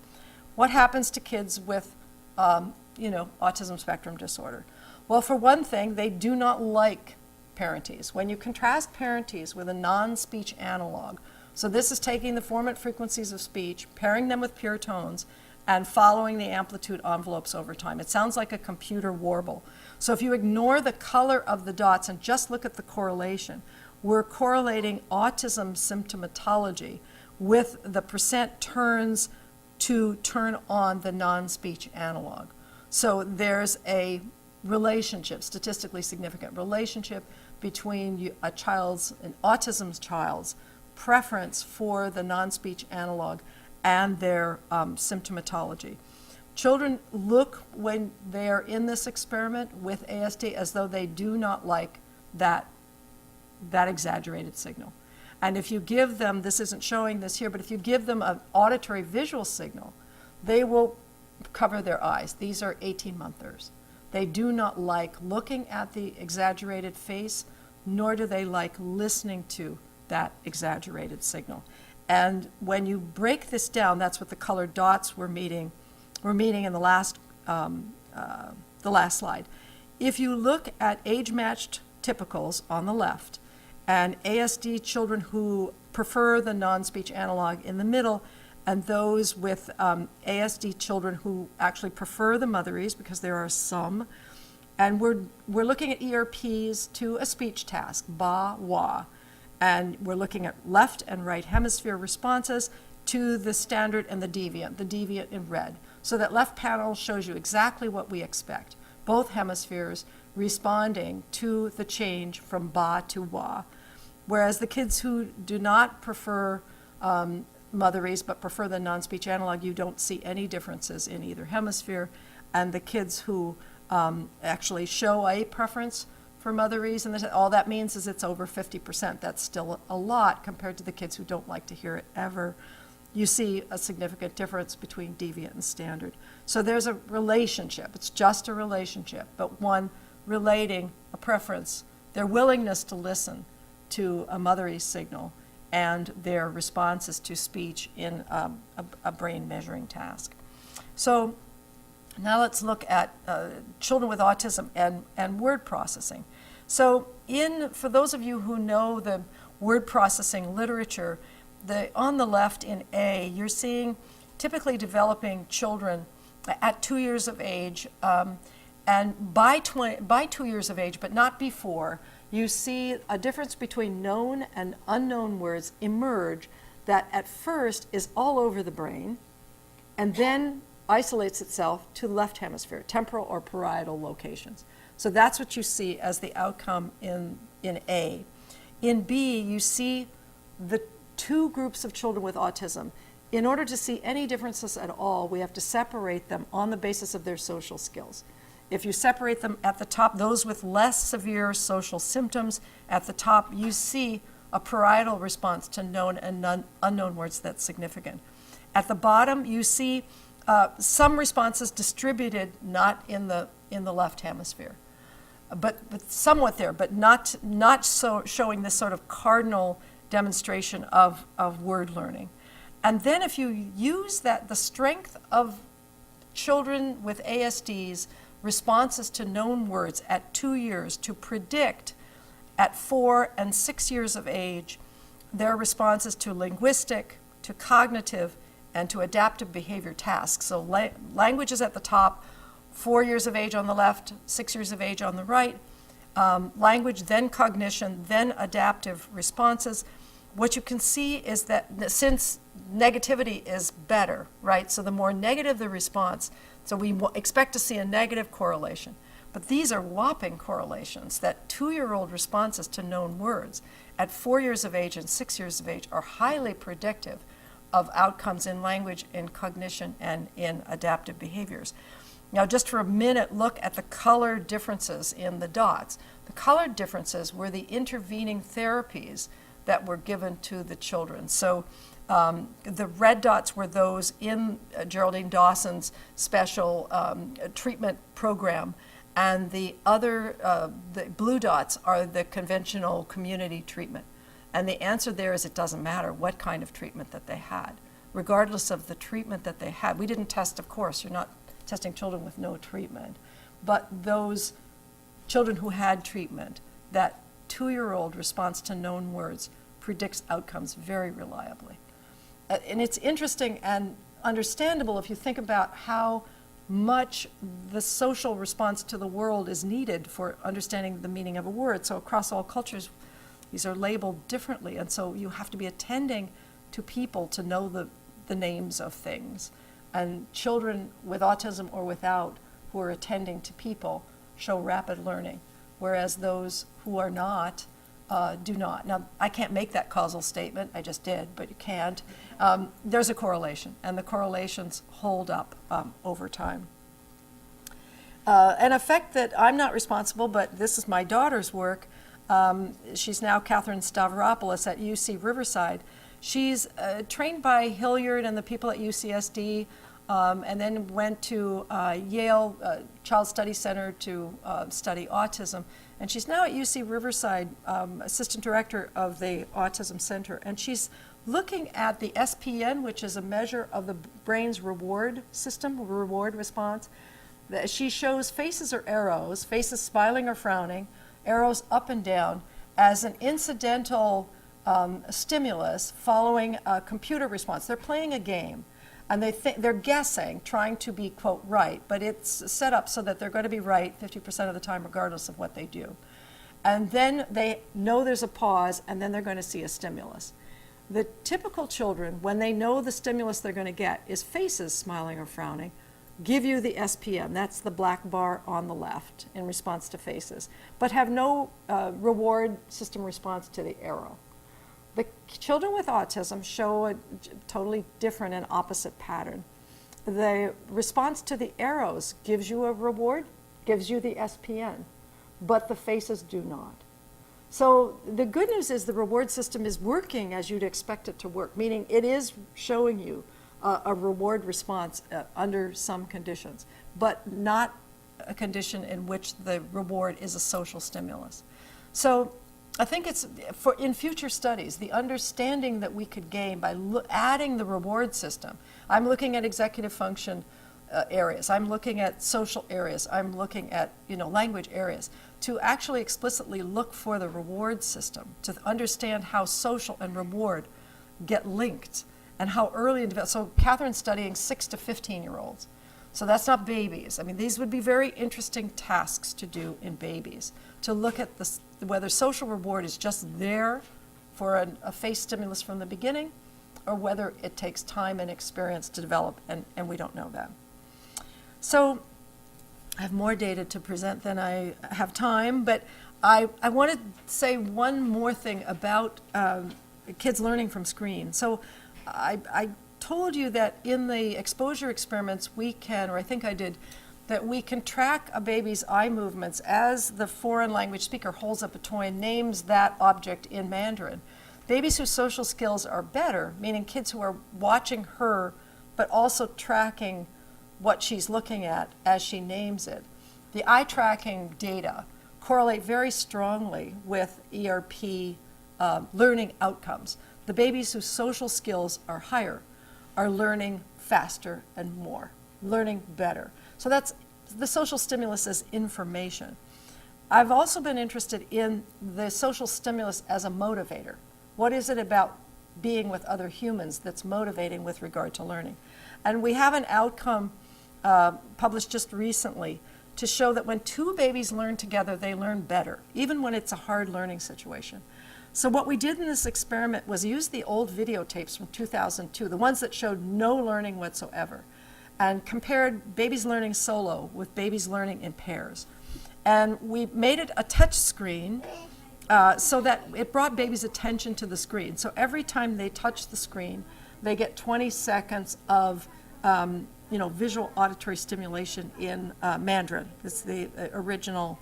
What happens to kids with autism spectrum disorder? Well, for one thing, they do not like parentese. When you contrast parentese with a non-speech analog, so this is taking the formant frequencies of speech, pairing them with pure tones, and following the amplitude envelopes over time. It sounds like a computer warble. So if you ignore the color of the dots and just look at the correlation, we're correlating autism symptomatology with the percent turns to turn on the non-speech analog. So there's a relationship, statistically significant relationship between an autism child's preference for the non-speech analog and their symptomatology. Children look, when they are in this experiment with ASD, as though they do not like that exaggerated signal. And if you give them, this isn't showing this here, but if you give them an auditory visual signal, they will cover their eyes. These are 18-monthers. They do not like looking at the exaggerated face, nor do they like listening to that exaggerated signal. And when you break this down, that's what the colored dots were meeting in the last slide. If you look at age-matched typicals on the left, and ASD children who prefer the non-speech analog in the middle, and those with ASD children who actually prefer the motheries, because there are some, and we're looking at ERPs to a speech task, ba, wa, and we're looking at left and right hemisphere responses to the standard and the deviant in red. So that left panel shows you exactly what we expect, both hemispheres responding to the change from ba to wa. Whereas the kids who do not prefer motheries but prefer the non-speech analog, you don't see any differences in either hemisphere. And the kids who actually show a preference for motheries, and all that means is it's over 50%. That's still a lot compared to the kids who don't like to hear it ever. You see a significant difference between deviant and standard. So there's a relationship. It's just a relationship, but one relating a preference, their willingness to listen to a mothery signal, and their responses to speech in a brain measuring task. So now let's look at children with autism and word processing. So for those of you who know the word processing literature, on the left in A, you're seeing typically developing children at 2 years of age, and by 2 years of age, but not before, you see a difference between known and unknown words emerge that at first is all over the brain and then isolates itself to the left hemisphere, temporal or parietal locations. So that's what you see as the outcome in A. In B, you see the two groups of children with autism. In order to see any differences at all, we have to separate them on the basis of their social skills. If you separate them at the top, those with less severe social symptoms, at the top you see a parietal response to known and unknown words that's significant. At the bottom you see some responses distributed not in the left hemisphere, but somewhat there, but not so showing this sort of cardinal demonstration of word learning. And then if you use the strength of children with ASDs responses to known words at 2 years to predict at 4 and 6 years of age their responses to linguistic, to cognitive, and to adaptive behavior tasks. So language is at the top, 4 years of age on the left, 6 years of age on the right. Language, then cognition, then adaptive responses. What you can see is that since negativity is better, right? So the more negative the response, so we expect to see a negative correlation. But these are whopping correlations that 2-year-old responses to known words at 4 years of age and 6 years of age are highly predictive of outcomes in language, in cognition, and in adaptive behaviors. Now, just for a minute, look at the color differences in the dots. The colored differences were the intervening therapies that were given to the children. So the red dots were those in Geraldine Dawson's special treatment program, and the blue dots are the conventional community treatment. And the answer there is it doesn't matter what kind of treatment that they had, regardless of the treatment that they had. We didn't test, of course, you're not testing children with no treatment, but those children who had treatment, that 2-year-old response to known words predicts outcomes very reliably. And it's interesting and understandable if you think about how much the social response to the world is needed for understanding the meaning of a word. So across all cultures, these are labeled differently, and so you have to be attending to people to know the names of things. And children with autism or without who are attending to people show rapid learning, whereas those who are not do not. Now, I can't make that causal statement, I just did, but you can't. There's a correlation, and the correlations hold up over time. An effect that I'm not responsible, but this is my daughter's work. She's now Catherine Stavropoulos at UC Riverside. She's trained by Hilliard and the people at UCSD, and then went to Yale Child Study Center to study autism. And she's now at UC Riverside, assistant director of the Autism Center. And she's looking at the SPN, which is a measure of the brain's reward system, reward response. She shows faces or arrows, faces smiling or frowning, arrows up and down, as an incidental stimulus following a computer response. They're playing a game, and they're guessing, trying to be, quote, right, but it's set up so that they're going to be right 50% of the time regardless of what they do. And then they know there's a pause, and then they're going to see a stimulus. The typical children, when they know the stimulus they're going to get is faces smiling or frowning, give you the SPM, that's the black bar on the left in response to faces, but have no reward system response to the arrow. The children with autism show a totally different and opposite pattern. The response to the arrows gives you a reward, gives you the SPN, but the faces do not. So the good news is the reward system is working as you'd expect it to work, meaning it is showing you a reward response under some conditions, but not a condition in which the reward is a social stimulus. So I think it's for in future studies, the understanding that we could gain by adding the reward system. I'm looking at executive function areas. I'm looking at social areas. I'm looking at language areas to actually explicitly look for the reward system, to understand how social and reward get linked and how early in development. So Catherine's studying 6 to 15-year-olds. So that's not babies. I mean, these would be very interesting tasks to do in babies, to look at whether social reward is just there for a face stimulus from the beginning, or whether it takes time and experience to develop, and we don't know that. So I have more data to present than I have time, but I want to say one more thing about kids learning from screen. So I told you that in the exposure experiments we can, or I think I did, that we can track a baby's eye movements as the foreign language speaker holds up a toy and names that object in Mandarin. Babies whose social skills are better, meaning kids who are watching her but also tracking what she's looking at as she names it. The eye tracking data correlate very strongly with ERP learning outcomes. The babies whose social skills are higher are learning faster and more, learning better. So that's the social stimulus as information. I've also been interested in the social stimulus as a motivator. What is it about being with other humans that's motivating with regard to learning? And we have an outcome published just recently to show that when two babies learn together, they learn better, even when it's a hard learning situation. So what we did in this experiment was use the old videotapes from 2002, the ones that showed no learning whatsoever, and compared babies learning solo with babies learning in pairs. And we made it a touch screen so that it brought babies' attention to the screen. So every time they touch the screen, they get 20 seconds of visual auditory stimulation in Mandarin. It's the original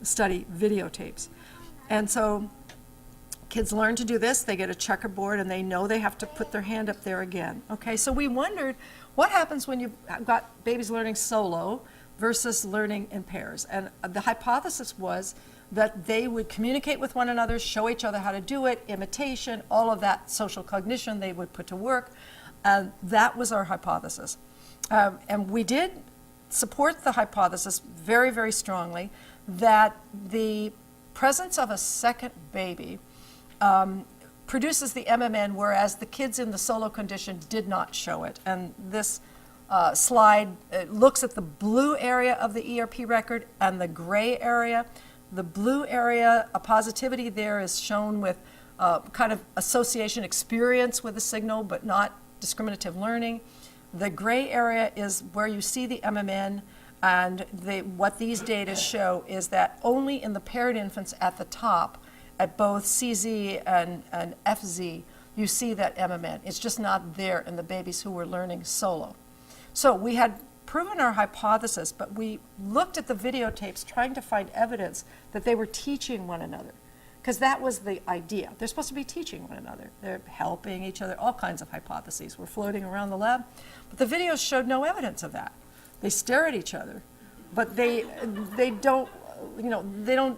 study videotapes. And so kids learn to do this. They get a checkerboard and they know they have to put their hand up there again. Okay, so we wondered what happens when you've got babies learning solo versus learning in pairs. And the hypothesis was that they would communicate with one another, show each other how to do it, imitation, all of that social cognition they would put to work. And that was our hypothesis. And we did support the hypothesis very, very strongly that the presence of a second baby produces the MMN, whereas the kids in the solo condition did not show it. And this slide looks at the blue area of the ERP record and the gray area. The blue area, a positivity there is shown with kind of association experience with the signal, but not discriminative learning. The gray area is where you see the MMN, and what these data show is that only in the paired infants at the top, at both CZ and FZ, you see that MMN. It's just not there in the babies who were learning solo. So we had proven our hypothesis, but we looked at the videotapes trying to find evidence that they were teaching one another, because that was the idea. They're supposed to be teaching one another. They're helping each other. All kinds of hypotheses were floating around the lab, but the videos showed no evidence of that. They stare at each other, but they don't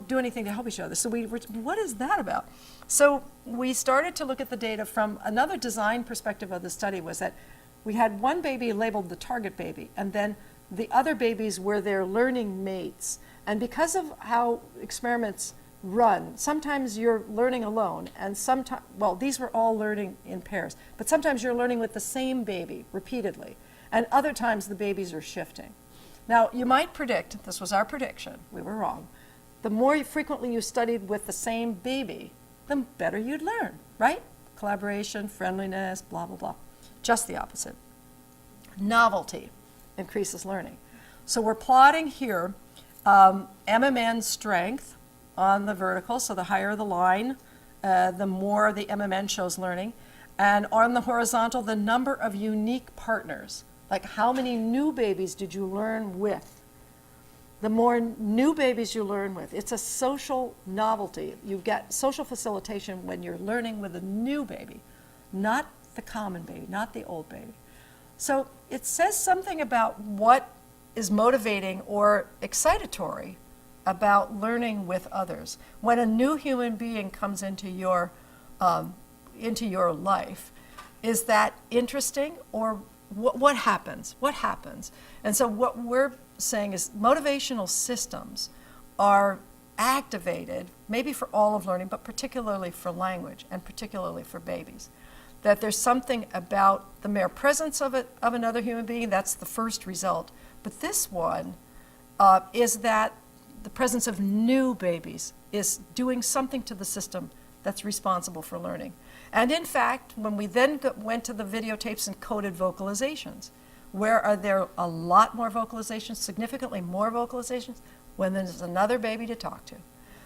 do anything to help each other. So what is that about? So we started to look at the data from another design perspective of the study. Was that we had one baby labeled the target baby, and then the other babies were their learning mates. And because of how experiments run, sometimes you're learning alone, and sometimes, well, these were all learning in pairs, but sometimes you're learning with the same baby repeatedly, and other times the babies are shifting. Now, you might predict, this was our prediction, we were wrong, the more frequently you studied with the same baby, the better you'd learn, right? Collaboration, friendliness, blah, blah, blah. Just the opposite. Novelty increases learning. So we're plotting here MMN strength on the vertical, so the higher the line, the more the MMN shows learning. And on the horizontal, the number of unique partners, like how many new babies did you learn with? The more new babies you learn with, it's a social novelty. You get social facilitation when you're learning with a new baby, not the common baby, not the old baby. So it says something about what is motivating or excitatory about learning with others. When a new human being comes into your life, is that interesting, or what happens? What happens? And so what we're saying is motivational systems are activated, maybe for all of learning, but particularly for language and particularly for babies. That there's something about the mere presence of another human being, that's the first result. But this one is that the presence of new babies is doing something to the system that's responsible for learning. And in fact, when we then went to the videotapes and coded vocalizations, where are there a lot more vocalizations, significantly more vocalizations, when there's another baby to talk to.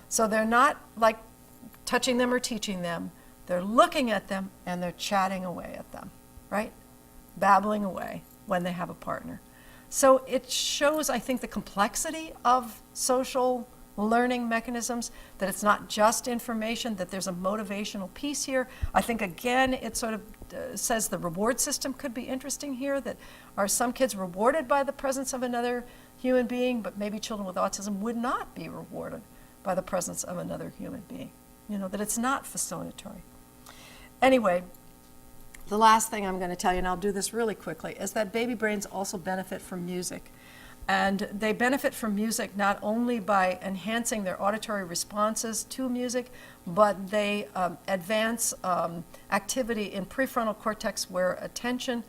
So they're not like touching them or teaching them, they're looking at them and they're chatting away at them, right? Babbling away when they have a partner. So it shows, I think, the complexity of social learning mechanisms, that it's not just information, that there's a motivational piece here. I think, again, it sort of says the reward system could be interesting here, that are some kids rewarded by the presence of another human being, but maybe children with autism would not be rewarded by the presence of another human being. You know, that it's not facilitatory. Anyway, the last thing I'm going to tell you, and I'll do this really quickly, is that baby brains also benefit from music. And they benefit from music not only by enhancing their auditory responses to music, but they advance activity in prefrontal cortex where attention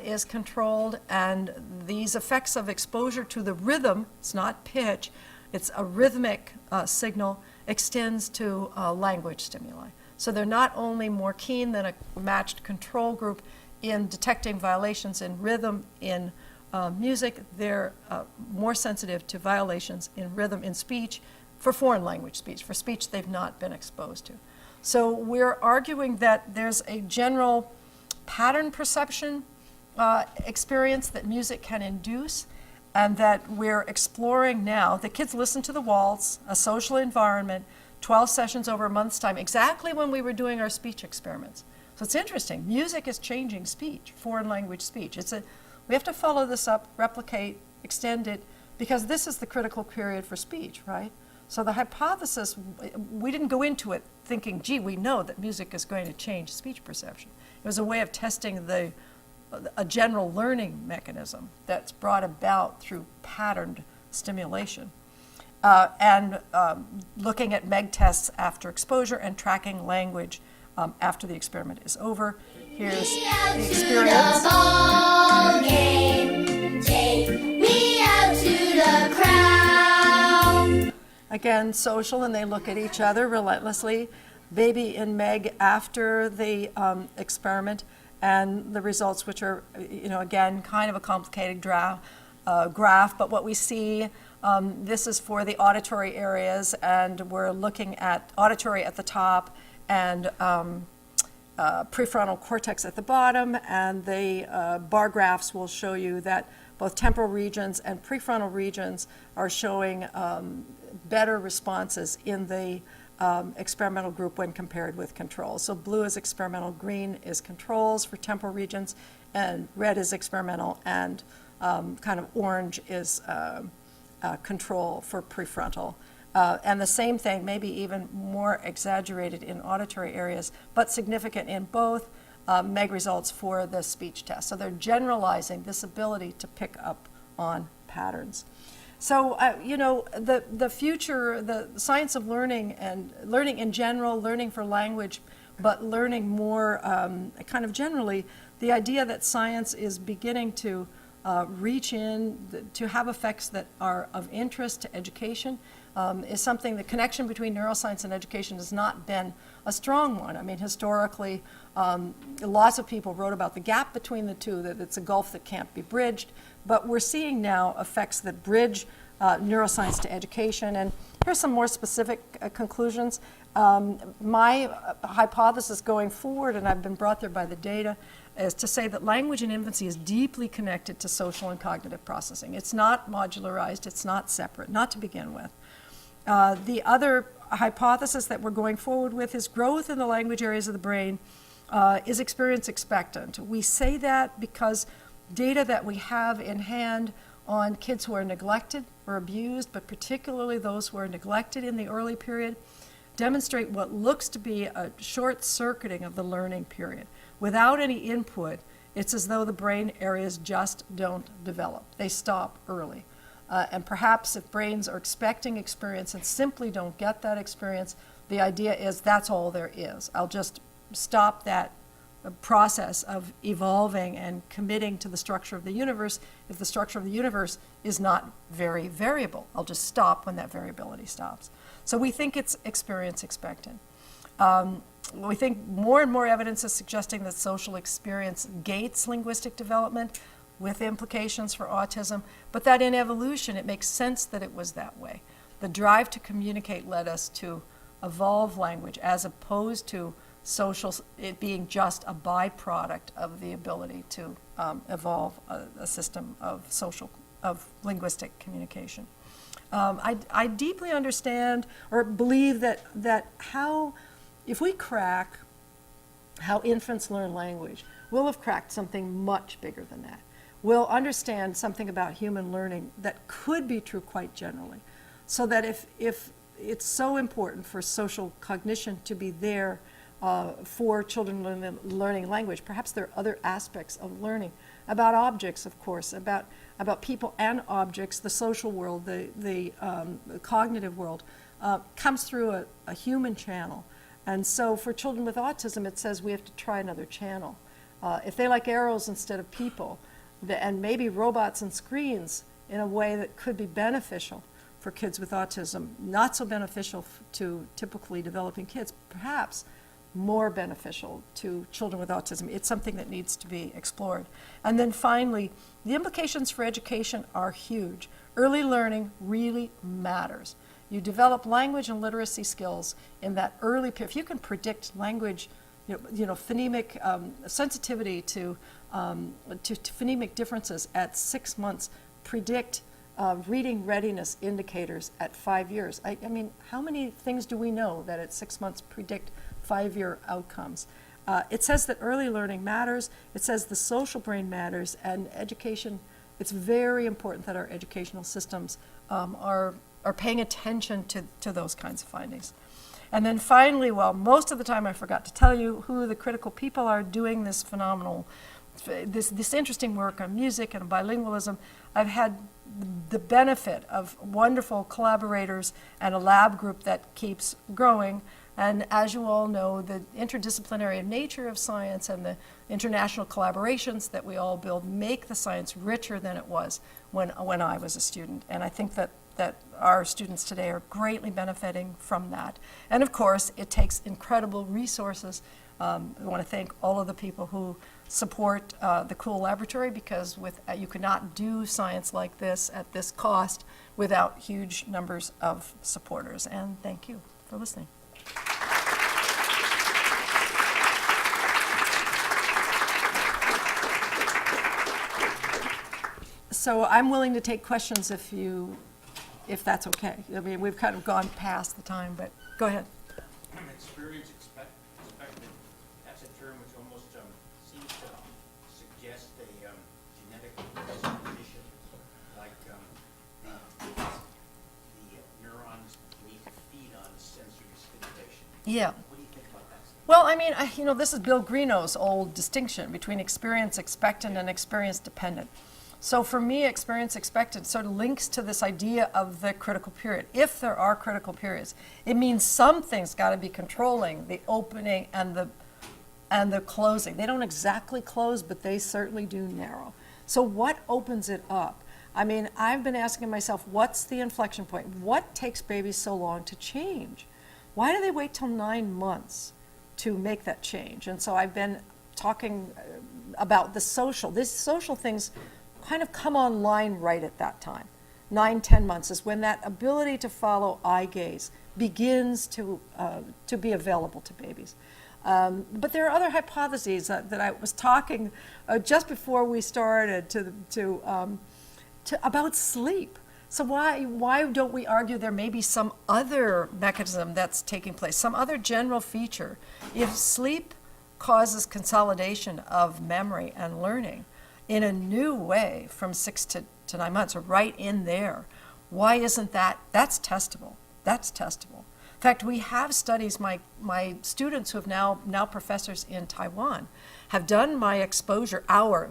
is controlled. And these effects of exposure to the rhythm, it's not pitch, it's a rhythmic signal, extends to language stimuli. So they're not only more keen than a matched control group in detecting violations in rhythm in music, they're more sensitive to violations in rhythm in speech, for foreign language speech, for speech they've not been exposed to. So we're arguing that there's a general pattern perception experience that music can induce, and that we're exploring now. The kids listen to the waltz, a social environment, 12 sessions over a month's time, exactly when we were doing our speech experiments. So it's interesting. Music is changing speech, foreign language speech. We have to follow this up, replicate, extend it, because this is the critical period for speech, right? So the hypothesis, we didn't go into it thinking, gee, we know that music is going to change speech perception. It was a way of testing a general learning mechanism that's brought about through patterned stimulation. And looking at MEG tests after exposure and tracking language after the experiment is over. Here's the experience. Ball game. Take me out to the crowd. Again, social, and they look at each other relentlessly. Baby in MEG after the experiment, and the results, which are, again, kind of a complicated graph. But what we see, this is for the auditory areas, and we're looking at auditory at the top and prefrontal cortex at the bottom, and the bar graphs will show you that both temporal regions and prefrontal regions are showing better responses in the experimental group when compared with controls. So blue is experimental, green is controls for temporal regions, and red is experimental, and kind of orange is control for prefrontal. And the same thing, maybe even more exaggerated in auditory areas, but significant in both MEG results for the speech test. So they're generalizing this ability to pick up on patterns. So, the future, the science of learning and learning in general, learning for language, but learning more kind of generally, the idea that science is beginning to reach in, to have effects that are of interest to education, is something. The connection between neuroscience and education has not been a strong one. I mean, historically, lots of people wrote about the gap between the two, that it's a gulf that can't be bridged, but we're seeing now effects that bridge neuroscience to education. And here's some more specific conclusions. My hypothesis going forward, and I've been brought there by the data, is to say that language in infancy is deeply connected to social and cognitive processing. It's not modularized, it's not separate, not to begin with. The other hypothesis that we're going forward with is growth in the language areas of the brain is experience expectant. We say that because data that we have in hand on kids who are neglected or abused, but particularly those who are neglected in the early period, demonstrate what looks to be a short-circuiting of the learning period. Without any input, it's as though the brain areas just don't develop. They stop early. And perhaps if brains are expecting experience and simply don't get that experience, the idea is that's all there is. I'll just stop that process of evolving and committing to the structure of the universe if the structure of the universe is not very variable. I'll just stop when that variability stops. So we think it's experience expectant. We think more and more evidence is suggesting that social experience gates linguistic development with implications for autism, but that in evolution it makes sense that it was that way. The drive to communicate led us to evolve language as opposed to social, it being just a byproduct of the ability to evolve a system of linguistic communication. I deeply understand or believe that if we crack how infants learn language, we'll have cracked something much bigger than that. We'll understand something about human learning that could be true quite generally. So that if it's so important for social cognition to be there for children learning language, perhaps there are other aspects of learning about objects, of course, about people and objects, the social world, the cognitive world, comes through a human channel. And so for children with autism, it says we have to try another channel. If they like arrows instead of people, and maybe robots and screens in a way that could be beneficial for kids with autism, not so beneficial to typically developing kids, perhaps more beneficial to children with autism. It's something that needs to be explored. And then finally, the implications for education are huge. Early learning really matters. You develop language and literacy skills in that early period. If you can predict language, phonemic sensitivity to phonemic differences at 6 months, predict reading readiness indicators at 5 years. I mean, how many things do we know that at 6 months predict 5-year outcomes? It says that early learning matters. It says the social brain matters, and education, it's very important that our educational systems are paying attention to those kinds of findings. And then finally, well, most of the time I forgot to tell you who the critical people are doing this phenomenal, this interesting work on music and bilingualism. I've had the benefit of wonderful collaborators and a lab group that keeps growing. And as you all know, the interdisciplinary nature of science and the international collaborations that we all build make the science richer than it was when I was a student. And I think that our students today are greatly benefiting from that. And of course, it takes incredible resources. I want to thank all of the people who support the Kuhl Laboratory, because you could not do science like this at this cost without huge numbers of supporters. And thank you for listening. So I'm willing to take questions if that's okay. I mean, we've kind of gone past the time, but go ahead. Experience expected, that's a term which almost seems to suggest a genetic predisposition, like the neurons need to feed on sensory stimulation. Yeah. What do you think about that? Well, I mean, this is Bill Greeno's old distinction between experience expectant and experience dependent. So for me, experience expectant sort of links to this idea of the critical period. If there are critical periods, it means something's got to be controlling the opening and the closing. They don't exactly close, but they certainly do narrow. So what opens it up? I mean, I've been asking myself, what's the inflection point? What takes babies so long to change? Why do they wait till 9 months to make that change? And so I've been talking about these social things kind of come online right at that time. 9-10 months is when that ability to follow eye gaze begins to be available to babies. But there are other hypotheses that I was talking just before we started to about sleep. So why don't we argue there may be some other mechanism that's taking place, some other general feature? If sleep causes consolidation of memory and learning in a new way from 6 to to 9 months, or right in there. Why isn't that? That's testable. That's testable. In fact, we have studies, my students who have now professors in Taiwan have done my exposure,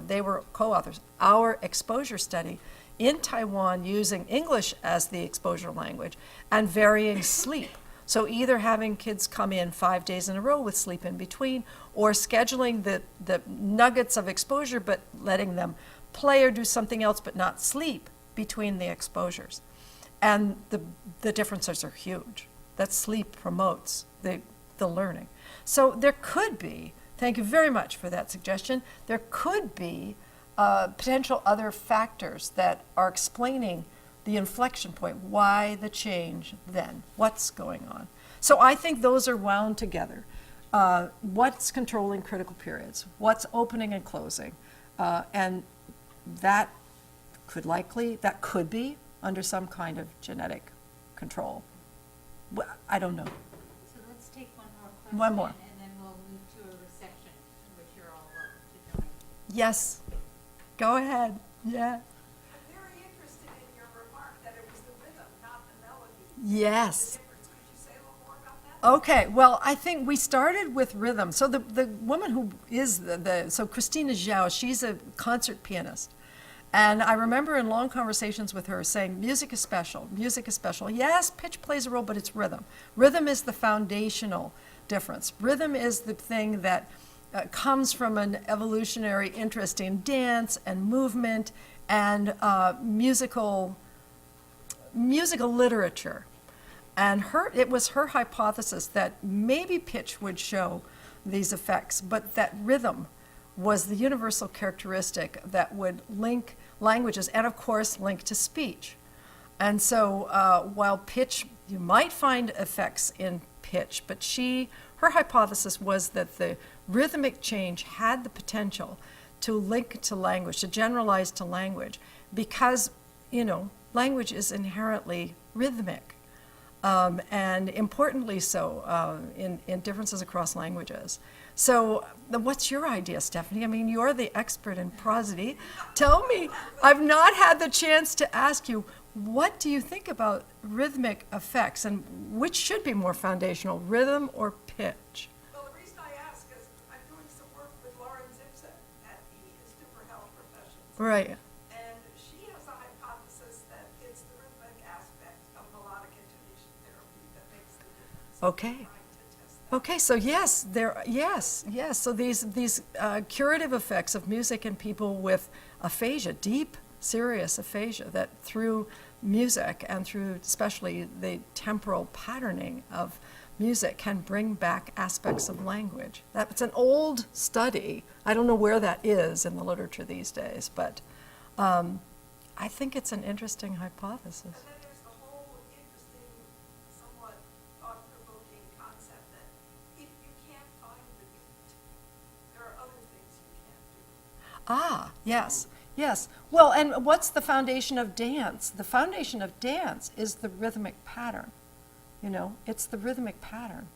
they were co-authors, our exposure study in Taiwan using English as the exposure language and varying sleep. So either having kids come in 5 days in a row with sleep in between, or scheduling the nuggets of exposure but letting them play or do something else but not sleep between the exposures. And the differences are huge. That sleep promotes the learning. So there could be, thank you very much for that suggestion, there could be potential other factors that are explaining the inflection point, why the change then, what's going on. So I think those are wound together. What's controlling critical periods, what's opening and closing, and that could be under some kind of genetic control. Well, I don't know. So let's take one more question. One more. And then we'll move to a reception, which you're all welcome to join. Yes, go ahead, yeah. I'm very interested in your remark that it was the rhythm, not the melody. Yes. The difference. Could you say a little more about that? Okay, well, I think we started with rhythm. So the woman who is so Christina Zhao, she's a concert pianist. And I remember in long conversations with her saying, music is special, music is special. Yes, pitch plays a role, but it's rhythm. Rhythm is the foundational difference. Rhythm is the thing that comes from an evolutionary interest in dance and movement and musical literature. And it was her hypothesis that maybe pitch would show these effects, but that rhythm was the universal characteristic that would link languages and, of course, link to speech. And so while pitch, you might find effects in pitch, but her hypothesis was that the rhythmic change had the potential to link to language, to generalize to language, because, language is inherently rhythmic. And importantly so in differences across languages. So what's your idea, Stephanie? I mean, you're the expert in prosody. Tell me, I've not had the chance to ask you, what do you think about rhythmic effects, and which should be more foundational, rhythm or pitch? Well, the reason I ask is I'm doing some work with Lauren Zipson at the Institute for Health Professions. Right. And she has a hypothesis that it's the rhythmic aspect of melodic intonation therapy that makes the difference. Okay. Trying to test that. Okay, so yes. So these curative effects of music in people with aphasia, deep, serious aphasia, that through music and through especially the temporal patterning of music can bring back aspects of language. That's an old study. I don't know where that is in the literature these days, but I think it's an interesting hypothesis. And then there's the whole interesting, somewhat thought-provoking concept that if you can't find the beat, there are other things you can't do. Yes. Well, and what's the foundation of dance? The foundation of dance is the rhythmic pattern. It's the rhythmic pattern.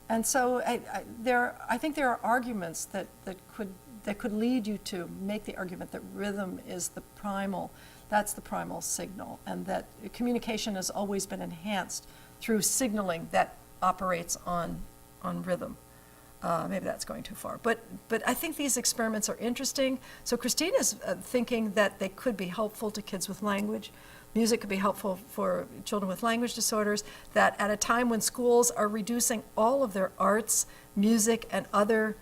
And so I think there are arguments that could lead you to make the argument that rhythm is that's the primal signal, and that communication has always been enhanced through signaling that operates on rhythm. Maybe that's going too far. But I think these experiments are interesting. So Christina's thinking that they could be helpful to kids with language. Music could be helpful for children with language disorders, that at a time when schools are reducing all of their arts, music, and other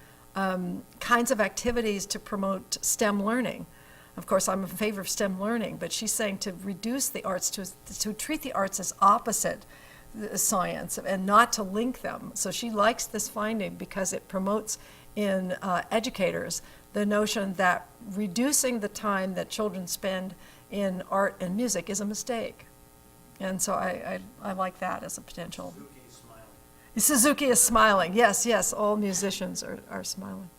kinds of activities to promote STEM learning. Of course, I'm in favor of STEM learning, but she's saying to reduce the arts, to treat the arts as opposite science and not to link them. So she likes this finding because it promotes in educators the notion that reducing the time that children spend in art and music is a mistake. And so I like that as a potential. Suzuki is smiling. Suzuki is smiling. Yes, all musicians are smiling.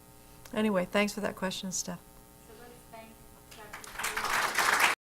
Anyway, thanks for that question, Steph.